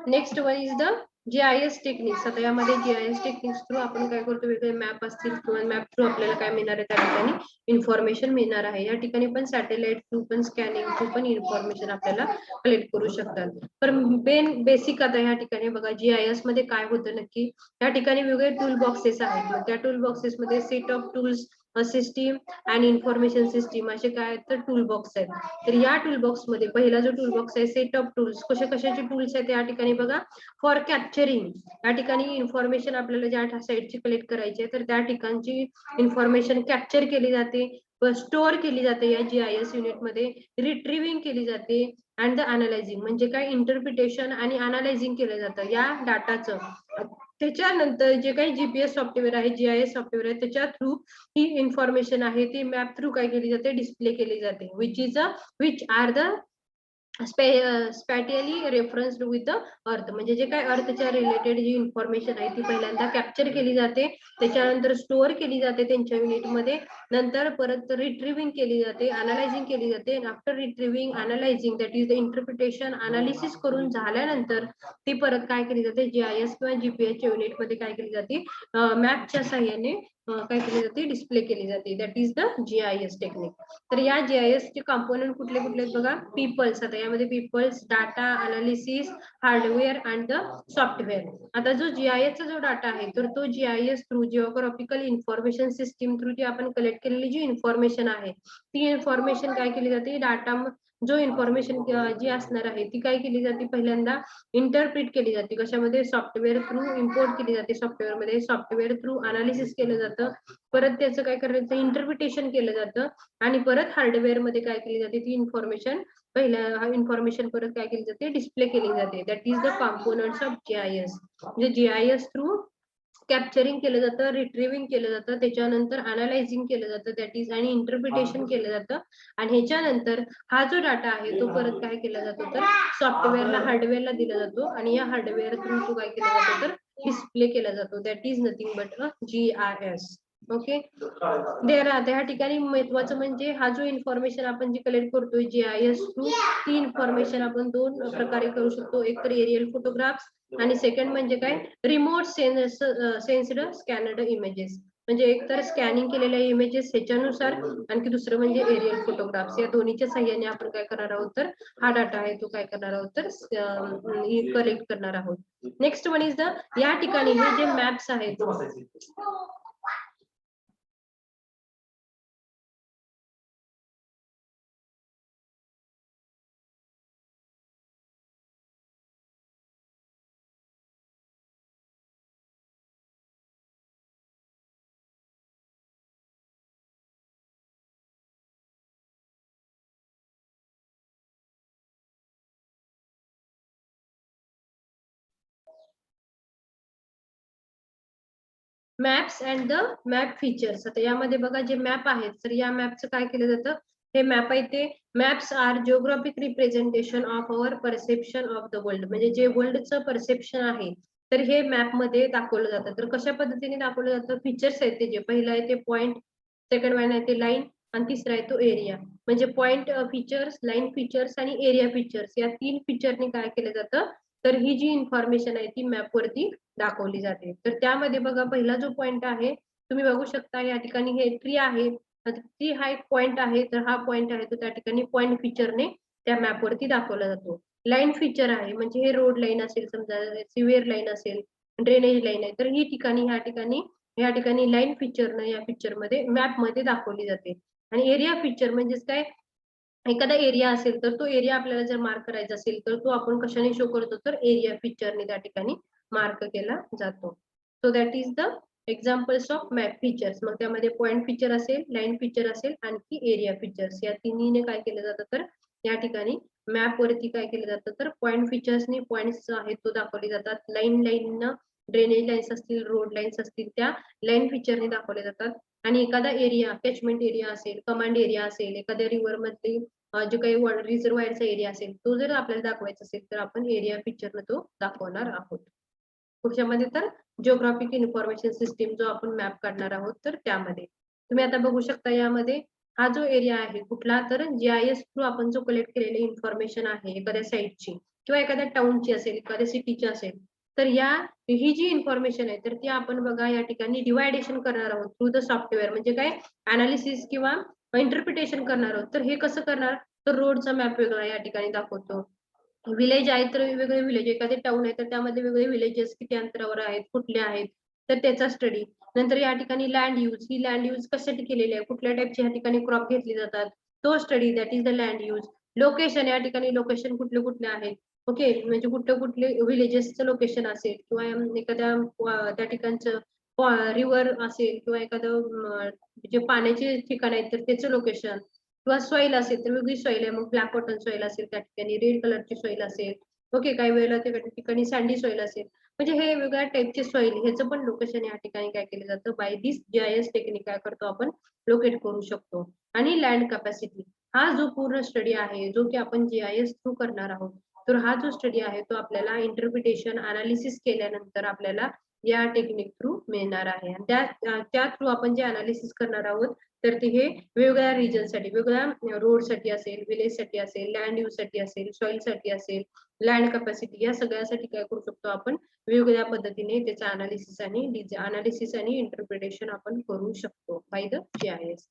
Next one is the GIS techniques. आता यामध्ये GIS टेक्निक्स थ्रू आपण काय करतो वेगळे मॅप असतील किंवा मॅप थ्रू आपल्याला काय मिळणार आहे त्या ठिकाणी इन्फॉर्मेशन मिळणार आहे. या ठिकाणी पण सॅटेलाइट थ्रू पण स्कॅनिंग थ्रू पण इन्फॉर्मेशन आपल्याला कलेक्ट करू शकतात. पण बेसिक आता या ठिकाणी बघा GIS मध्ये काय होतं नक्की या ठिकाणी वेगवेगळे टूल बॉक्सेस आहेत. मग त्या टूल बॉक्सेस मध्ये सेट ऑफ टूल्स सिस्टीम आणि इन्फॉर्मेशन सिस्टीम असे काय तर टूल बॉक्स आहेत. तर या टूल बॉक्स मध्ये पहिला जो टूल बॉक्स आहे सेट ऑफ टूल्स कशाचे टूल्स आहेत या ठिकाणी बघा फॉर कॅप्चरिंग. या ठिकाणी इन्फॉर्मेशन आपल्याला ज्या साईटची कलेक्ट करायची आहे तर त्या ठिकाणची इन्फॉर्मेशन कॅप्चर केली जाते स्टोअर केली जाते या GIS युनिट मध्ये रिट्रीव्हिंग केली जाते अँड द अनालायझिंग म्हणजे काय इंटरप्रिटेशन आणि अनालायझिंग केलं जातं या डाटाचं. त्याच्यानंतर जे काही GPS सॉफ्टवेअर आहे GIS सॉफ्टवेअर आहे त्याच्या थ्रू ही इन्फॉर्मेशन आहे ती मॅप थ्रू काय केली जाते डिस्प्ले केली जाते which are the spatially referenced with the earth. म्हणजे जे काय अर्थच्या रिलेटेड जी इन्फॉर्मेशन आहे ती पहिल्यांदा कॅप्चर केली जाते त्याच्यानंतर स्टोअर केली जाते त्यांच्या युनिटमध्ये नंतर परत रिट्रीव्हिंग केली जाते अनालायझिंग केली जाते. After retrieving analysing that is the interpretation analysis करून झाल्यानंतर ती परत काय केली जाते GIS किंवा GPS च्या युनिटमध्ये काय केली जाते मॅपच्या साह्याने काय केली जाते डिस्प्ले केली जाते. That is the GIS technique. तर या GIS चे कॉम्पोनंट कुठले कुठले बघा पीपल्स. आता यामध्ये peoples data analysis hardware and the software. आता जो GIS चा जो डाटा आहे तर तो GIS through geographical information system through जी आपण कलेक्ट केलेली जी इन्फॉर्मेशन आहे ती इन्फॉर्मेशन काय केली जाते डाटा जो इन्फॉर्मेशन जी असणार आहे ती काय केली जाते पहिल्यांदा इंटरप्रिट केली जाते कशामध्ये सॉफ्टवेअर थ्रू इम्पोर्ट केली जाते सॉफ्टवेअर मध्ये सॉफ्टवेअर थ्रू अनालिसिस केलं जातं परत त्याचं काय करायचं इंटरप्रिटेशन केलं जातं आणि परत हार्डवेअर मध्ये काय केली जाते ती इन्फॉर्मेशन पहिल्या इन्फॉर्मेशन परत काय केली जाते डिस्प्ले केली जाते. That is the components of GIS. म्हणजे GIS थ्रू कॅप्चरिंग केलं जातं रिट्रीव्हिंग केलं जातं त्याच्यानंतर अनालायझिंग केलं जातं दॅट इज आणि इंटरप्रिटेशन केलं जातं आणि ह्याच्यानंतर हा जो डाटा आहे तो परत काय केला जातो तर सॉफ्टवेअरला हार्डवेअरला दिला जातो आणि या हार्डवेअर थ्रू तो काय केला जातो तर डिस्प्ले केला जातो. That is nothing but a GIS. Okay. त्या ठिकाणी महत्वाचं म्हणजे हा जो इन्फॉर्मेशन आपण जी कलेक्ट करतोय GIS थ्रू ती इन्फॉर्मेशन आपण दोन प्रकारे करू शकतो. एक तर एरियल फोटोग्राफ्स आणि सेकंड म्हणजे काय रिमोट सेन्स्ड स्कॅनर्ड इमेजेस. म्हणजे एक तर स्कॅनिंग केलेल्या इमेजेस ह्याच्यानुसार आणखी दुसरं म्हणजे एरियल फोटोग्राफ्स. या दोन्हीच्या साह्याने आपण काय करणार आहोत तर हा डाटा आहे तो काय करणार आहोत तर कलेक्ट करणार आहोत. नेक्स्ट वन इज द या ठिकाणी हे जे मॅप्स आहेत maps and the map features. आता यामध्ये बघा जे मॅप आहेत तर या मॅपचं काय केलं जातं हे मॅप आहे ते maps are geographic representation of our perception of the world. म्हणजे जे वर्ल्डचं परसेप्शन आहे तर हे मॅप मध्ये दाखवलं जातं. तर कशा पद्धतीने दाखवलं जातं फीचर्स आहेत ते जे पहिलं आहे ते पॉइंट सेकंड वन आहे ते लाईन आणि तिसरा आहे तो एरिया. म्हणजे पॉइंट फीचर्स लाईन फीचर्स आणि एरिया फीचर्स या तीन फीचरने काय केलं जातं तर ही जी इन्फॉर्मेशन आहे ती मॅप वरती दाखवली जाते. तर त्यामध्ये बघा पहिला जो पॉइंट आहे तुम्ही बघू शकता या ठिकाणी हे ट्री आहे ट्री हा एक पॉइंट आहे तर हा पॉइंट आहे तो त्या ठिकाणी पॉइंट फीचरने त्या मॅप वरती दाखवला जातो. लाईन फीचर आहे म्हणजे हे रोड लाईन असेल समजा सिव्हिअर लाईन असेल ड्रेनेज लाईन आहे तर ही ठिकाणी या ठिकाणी लाईन फीचरनं या पिक्चर मध्ये मॅप मध्ये दाखवली जाते. आणि एरिया फीचर म्हणजेच काय एखादा एरिया असेल तर तो एरिया आपल्याला जर मार्क करायचा असेल तर तो आपण कशाने शो करतो तर एरिया फीचरने त्या ठिकाणी मार्क केला जातो. So that is the examples of map features. मग त्यामध्ये पॉइंट फीचर असेल लाईन फीचर असेल आणखी एरिया फीचर्स या तिन्हीने काय केलं जातं तर या ठिकाणी मॅप वरती काय केलं जातं तर पॉइंट फीचर्सनी पॉइंट्स आहेत तो दाखवले जातात. लाईन ड्रेनेज लाईन्स असतील, रोड लाईन्स असतील, त्या लाईन फीचरने दाखवले जातात. आणि एखादा एरिया कॅचमेंट एरिया असेल, कमांड एरिया असेल, एखाद्या रिव्हर मधली जो काही रिझर्वायरचा एरिया असेल तो जर आपल्याला दाखवायचा असेल तर आपण एरिया फीचरने तो दाखवणार आहोत. पुढच्यामध्ये तर जिओग्राफिक इन्फॉर्मेशन सिस्टीम जो आपण मॅप काढणार आहोत तर त्यामध्ये तुम्ही आता बघू शकता यामध्ये हा जो एरिया आहे कुठला तर जीआयएस थ्रू आपण जो कलेक्ट केलेली इन्फॉर्मेशन आहे एखाद्या साईटची किंवा एखाद्या टाउनची असेल, एखाद्या सिटीची असेल, तर ही जी इन्फॉर्मेशन आहे तर ती आपण बघा या ठिकाणी डिवायडेशन करणार आहोत थ्रू द सॉफ्टवेअर. म्हणजे काय अनालिसिस किंवा इंटरप्रिटेशन करणार आहोत. तर हे कसं करणार तर रोडचा मॅप वेगळा या ठिकाणी दाखवतो, विलेज आहे तर वेगवेगळे विलेज, एखादे टाउन आहे तर त्यामध्ये वेगवेगळे विलेजेस किती अंतरावर आहेत, कुठले आहेत तर त्याचा स्टडी. नंतर या ठिकाणी लँड यूज, ही लँड यूज कशासाठी केलेली आहे, कुठल्या टाईपची या ठिकाणी क्रॉप घेतली जातात तो study, that is the land use. Location, या ठिकाणी लोकेशन कुठले कुठले आहेत, ओके, म्हणजे कुठले विलेजेसचं लोकेशन असेल किंवा एखाद्या त्या ठिकाणचं रिव्हर असेल किंवा एखादं जे पाण्याचे ठिकाण आहेत तर त्याचं लोकेशन, किंवा सॉइल असेल तर वेगळी सॉइल आहे, मग ब्लॅक कॉटन सॉइल असेल त्या ठिकाणी रेड कलरची सॉइल असेल, ओके, काही वेळेला त्या ठिकाणी सँडी सॉइल असेल. म्हणजे हे वेगळ्या टाईपचे सॉइल ह्याचं पण लोकेशन या ठिकाणी काय केलं जातं बाय दिस जीआयएस टेक्निक काय करतो आपण लोकेट करू शकतो. आणि लँड कॅपॅसिटी हा जो पूर्ण स्टडी आहे जो की आपण जीआयएस थ्रू करणार आहोत, तर हा जो स्टडी आहे तो आपल्याला इंटरप्रिटेशन अनालिसिस केल्यानंतर आपल्याला या टेक्निक थ्रू मिळणार आहे. आणि त्या थ्रू आपण जे अनालिसिस करणार आहोत तर ते हे वेगवेगळ्या रिजनसाठी, वेगवेगळ्या रोडसाठी असेल, विलेजसाठी असेल, लँड यूज साठी असेल, सॉइलसाठी असेल, लँड कॅपॅसिटी, या सगळ्यासाठी काय करू शकतो आपण वेगवेगळ्या पद्धतीने त्याचा अनालिसिस आणि इंटरप्रिटेशन आपण करू शकतो by the GIS.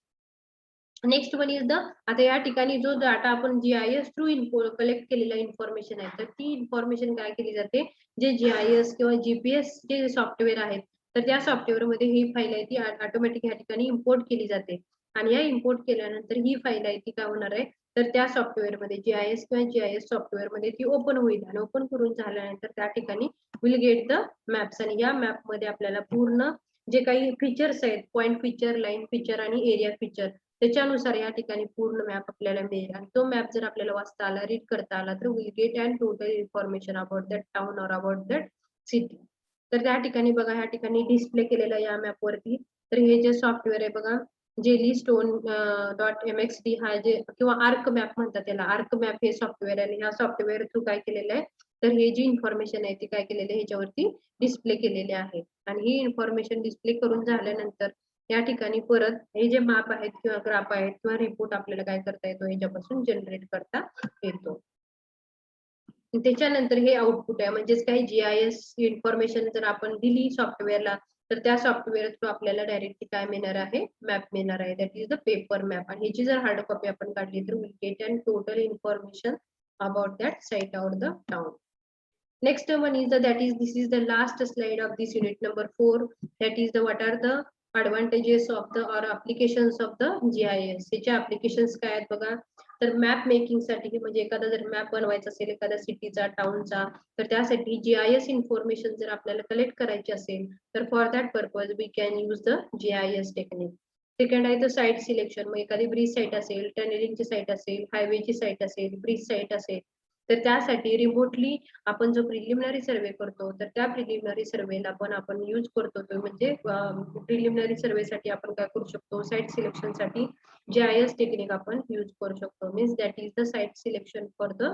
Next one is the, आता या ठिकाणी जो डाटा आपण जीआयएस थ्रू कलेक्ट केलेला इन्फॉर्मेशन आहे तर ती इन्फॉर्मेशन काय केली जाते, जे जीआयएस किंवा जीपीएस जे सॉफ्टवेअर आहेत तर त्या सॉफ्टवेअर मध्ये ही फाईल आहे ती ऑटोमॅटिक या ठिकाणी इम्पोर्ट केली जाते. आणि या इम्पोर्ट केल्यानंतर ही फाईल आहे ती काय होणार आहे तर त्या सॉफ्टवेअर मध्ये जीआयएस किंवा जीआयएस सॉफ्टवेअर मध्ये ती ओपन होईल. आणि ओपन करून झाल्यानंतर त्या ठिकाणी विल गेट द मॅप्स. आणि या मॅप मध्ये आपल्याला पूर्ण जे काही फीचर्स आहेत, पॉइंट फीचर, लाईन फीचर आणि एरिया फीचर, त्याच्यानुसार या ठिकाणी पूर्ण मॅप आपल्याला मिळेल. आणि तो मॅप जर आपल्याला वाचता आला, रीड करता आला तर will get and total information about that town or about that city. तर त्या ठिकाणी बघा या ठिकाणी डिस्प्ले केलेलं या मॅप वरती तर हे जे सॉफ्टवेअर आहे बघा जेली स्टोन .mxd हा जे किंवा आर्क मॅप म्हणतात त्याला, आर्क मॅप हे सॉफ्टवेअर आहे. आणि ह्या सॉफ्टवेअर थ्रू काय केलेलं आहे तर हे जी इन्फॉर्मेशन आहे ती काय केलेली आहे ह्याच्यावरती डिस्प्ले केलेली आहे. आणि ही इन्फॉर्मेशन डिस्प्ले करून झाल्यानंतर या ठिकाणी परत हे जे मॅप आहेत किंवा ग्राफ आहेत किंवा रिपोर्ट आपल्याला काय करता येतो ह्याच्यापासून जनरेट करता येतो. त्याच्यानंतर हे आउटपुट आहे, म्हणजेच काही जीआयएस इन्फॉर्मेशन जर आपण दिली सॉफ्टवेअरला तर त्या सॉफ्टवेअर थ्रू आपल्याला डायरेक्टली काय मिळणार आहे, मॅप मिळणार आहे, that is the paper map. आणि ह्याची जर हार्ड कॉपी आपण काढली तर will get and total information about that site or the town. Next one is this is the last slide of this unit number 4. That is what are the advantages of the or applications of the GIS. याचे applications काय आहेत बघा, तर map making साठी, म्हणजे एखादा जर map बनवायचा असेल एखाद्या सिटीचा, टाउनचा, तर त्यासाठी जीआयएस इन्फॉर्मेशन जर आपल्याला कलेक्ट करायची असेल तर for that purpose we can use the GIS technique. Second आहे द साईट सिलेक्शन, मग एखादी ब्रिज साईट असेल, टनेलिंगची साईट असेल, हायवेची साईट असेल, ब्रिज साईट असेल, तर त्यासाठी रिमोटली आपण जो प्रिलिमिनरी सर्वे करतो तर त्या प्रिलिमिनरी सर्वेला पण आपण यूज करतो. तो म्हणजे प्रिलिमिनरी सर्वेसाठी आपण काय करू शकतो, साईट सिलेक्शन साठी जीआयएस टेक्निक आपण यूज करू शकतो. Means that is the site selection for the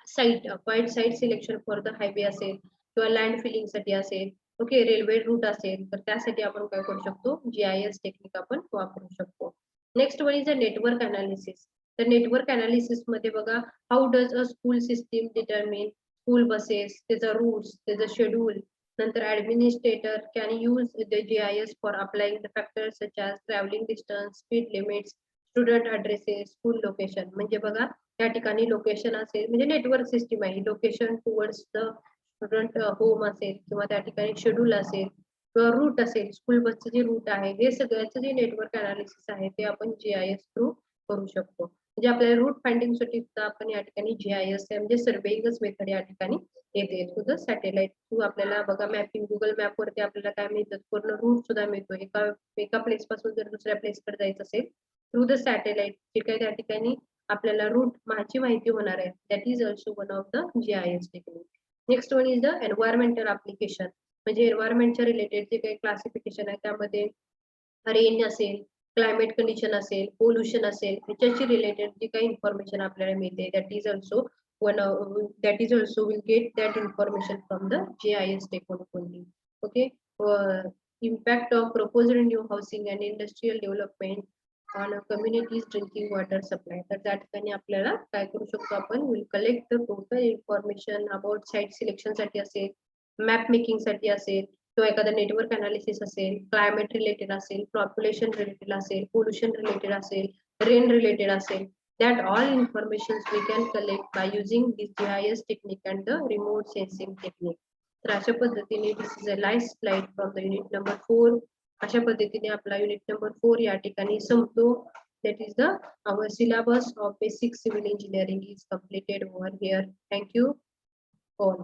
site, quite site selection for the highway असेल किंवा लँड फिलिंग साठी असेल, ओके, रेल्वे रूट असेल, तर त्यासाठी आपण काय करू शकतो, जीआयएस टेक्निक आपण वापरू शकतो. Next one is a network analysis. तर नेटवर्क अनालिसिस मध्ये बघा, how does a school system determine school buses, त्याचा रूट्स, त्याचं शेड्यूल. नंतर administrator can use the GIS for applying the factors such as travelling distance, speed limits, student addresses, school location. म्हणजे बघा त्या ठिकाणी location असेल म्हणजे नेटवर्क सिस्टीम आहे, location towards the student home असेल किंवा त्या ठिकाणी शेड्यूल असेल किंवा रूट असेल, स्कूल बसचं जे रूट आहे, हे सगळ्याचं जे नेटवर्क अनालिसिस आहे ते आपण जीआयएस थ्रू करू शकतो. म्हणजे आपल्याला रूट फाइंडिंग साठी आपण या ठिकाणी जीआयएस म्हणजे सर्वेइंगच मेथड या ठिकाणी येते. थ्रू द सॅटेलाइट थ्रू आपल्याला बघा मॅपिंग, गुगल मॅप वरती आपल्याला काय मिळतं, पूर्ण रूट सुद्धा मिळतो. एका प्लेस पासून जर दुसऱ्या प्लेस कडे जायचं असेल थ्रू द सॅटेलाइट, जे काही त्या ठिकाणी आपल्याला रूट ची माहिती होणार आहे. That is also one of the GIS technique. Next one is the environmental application. म्हणजे एन्व्हायरमेंटच्या रिलेटेड जे काही क्लासिफिकेशन आहे त्यामध्ये रेन असेल, क्लायमेट कंडिशन असेल, पोल्युशन असेल, ह्याच्याशी रिलेटेड जी काही इन्फॉर्मेशन आपल्याला मिळते that is also will get that information from the GIS technique only. Okay. Impact of proposed new housing and industrial development on communities drinking water supply. तर त्या ठिकाणी आपल्याला काय करू शकतो आपण, will collect the total information about site selection साठी असेल, मॅप मेकिंग साठी असेल, किंवा एखादा नेटवर्क अनालिसिस असेल, क्लायमेट रिलेटेड असेल, पॉप्युलेशन रिलेटेड असेल, पोल्युशन रिलेटेड असेल, रेन रिलेटेड असेल, that all information we can collect by using this GIS technique and the remote sensing technique. तर अशा पद्धतीने this is a live slide from the unit number 4. अशा पद्धतीने आपला unit number 4 या ठिकाणी संपतो. That is the our syllabus of basic civil engineering is completed over here. Thank you all.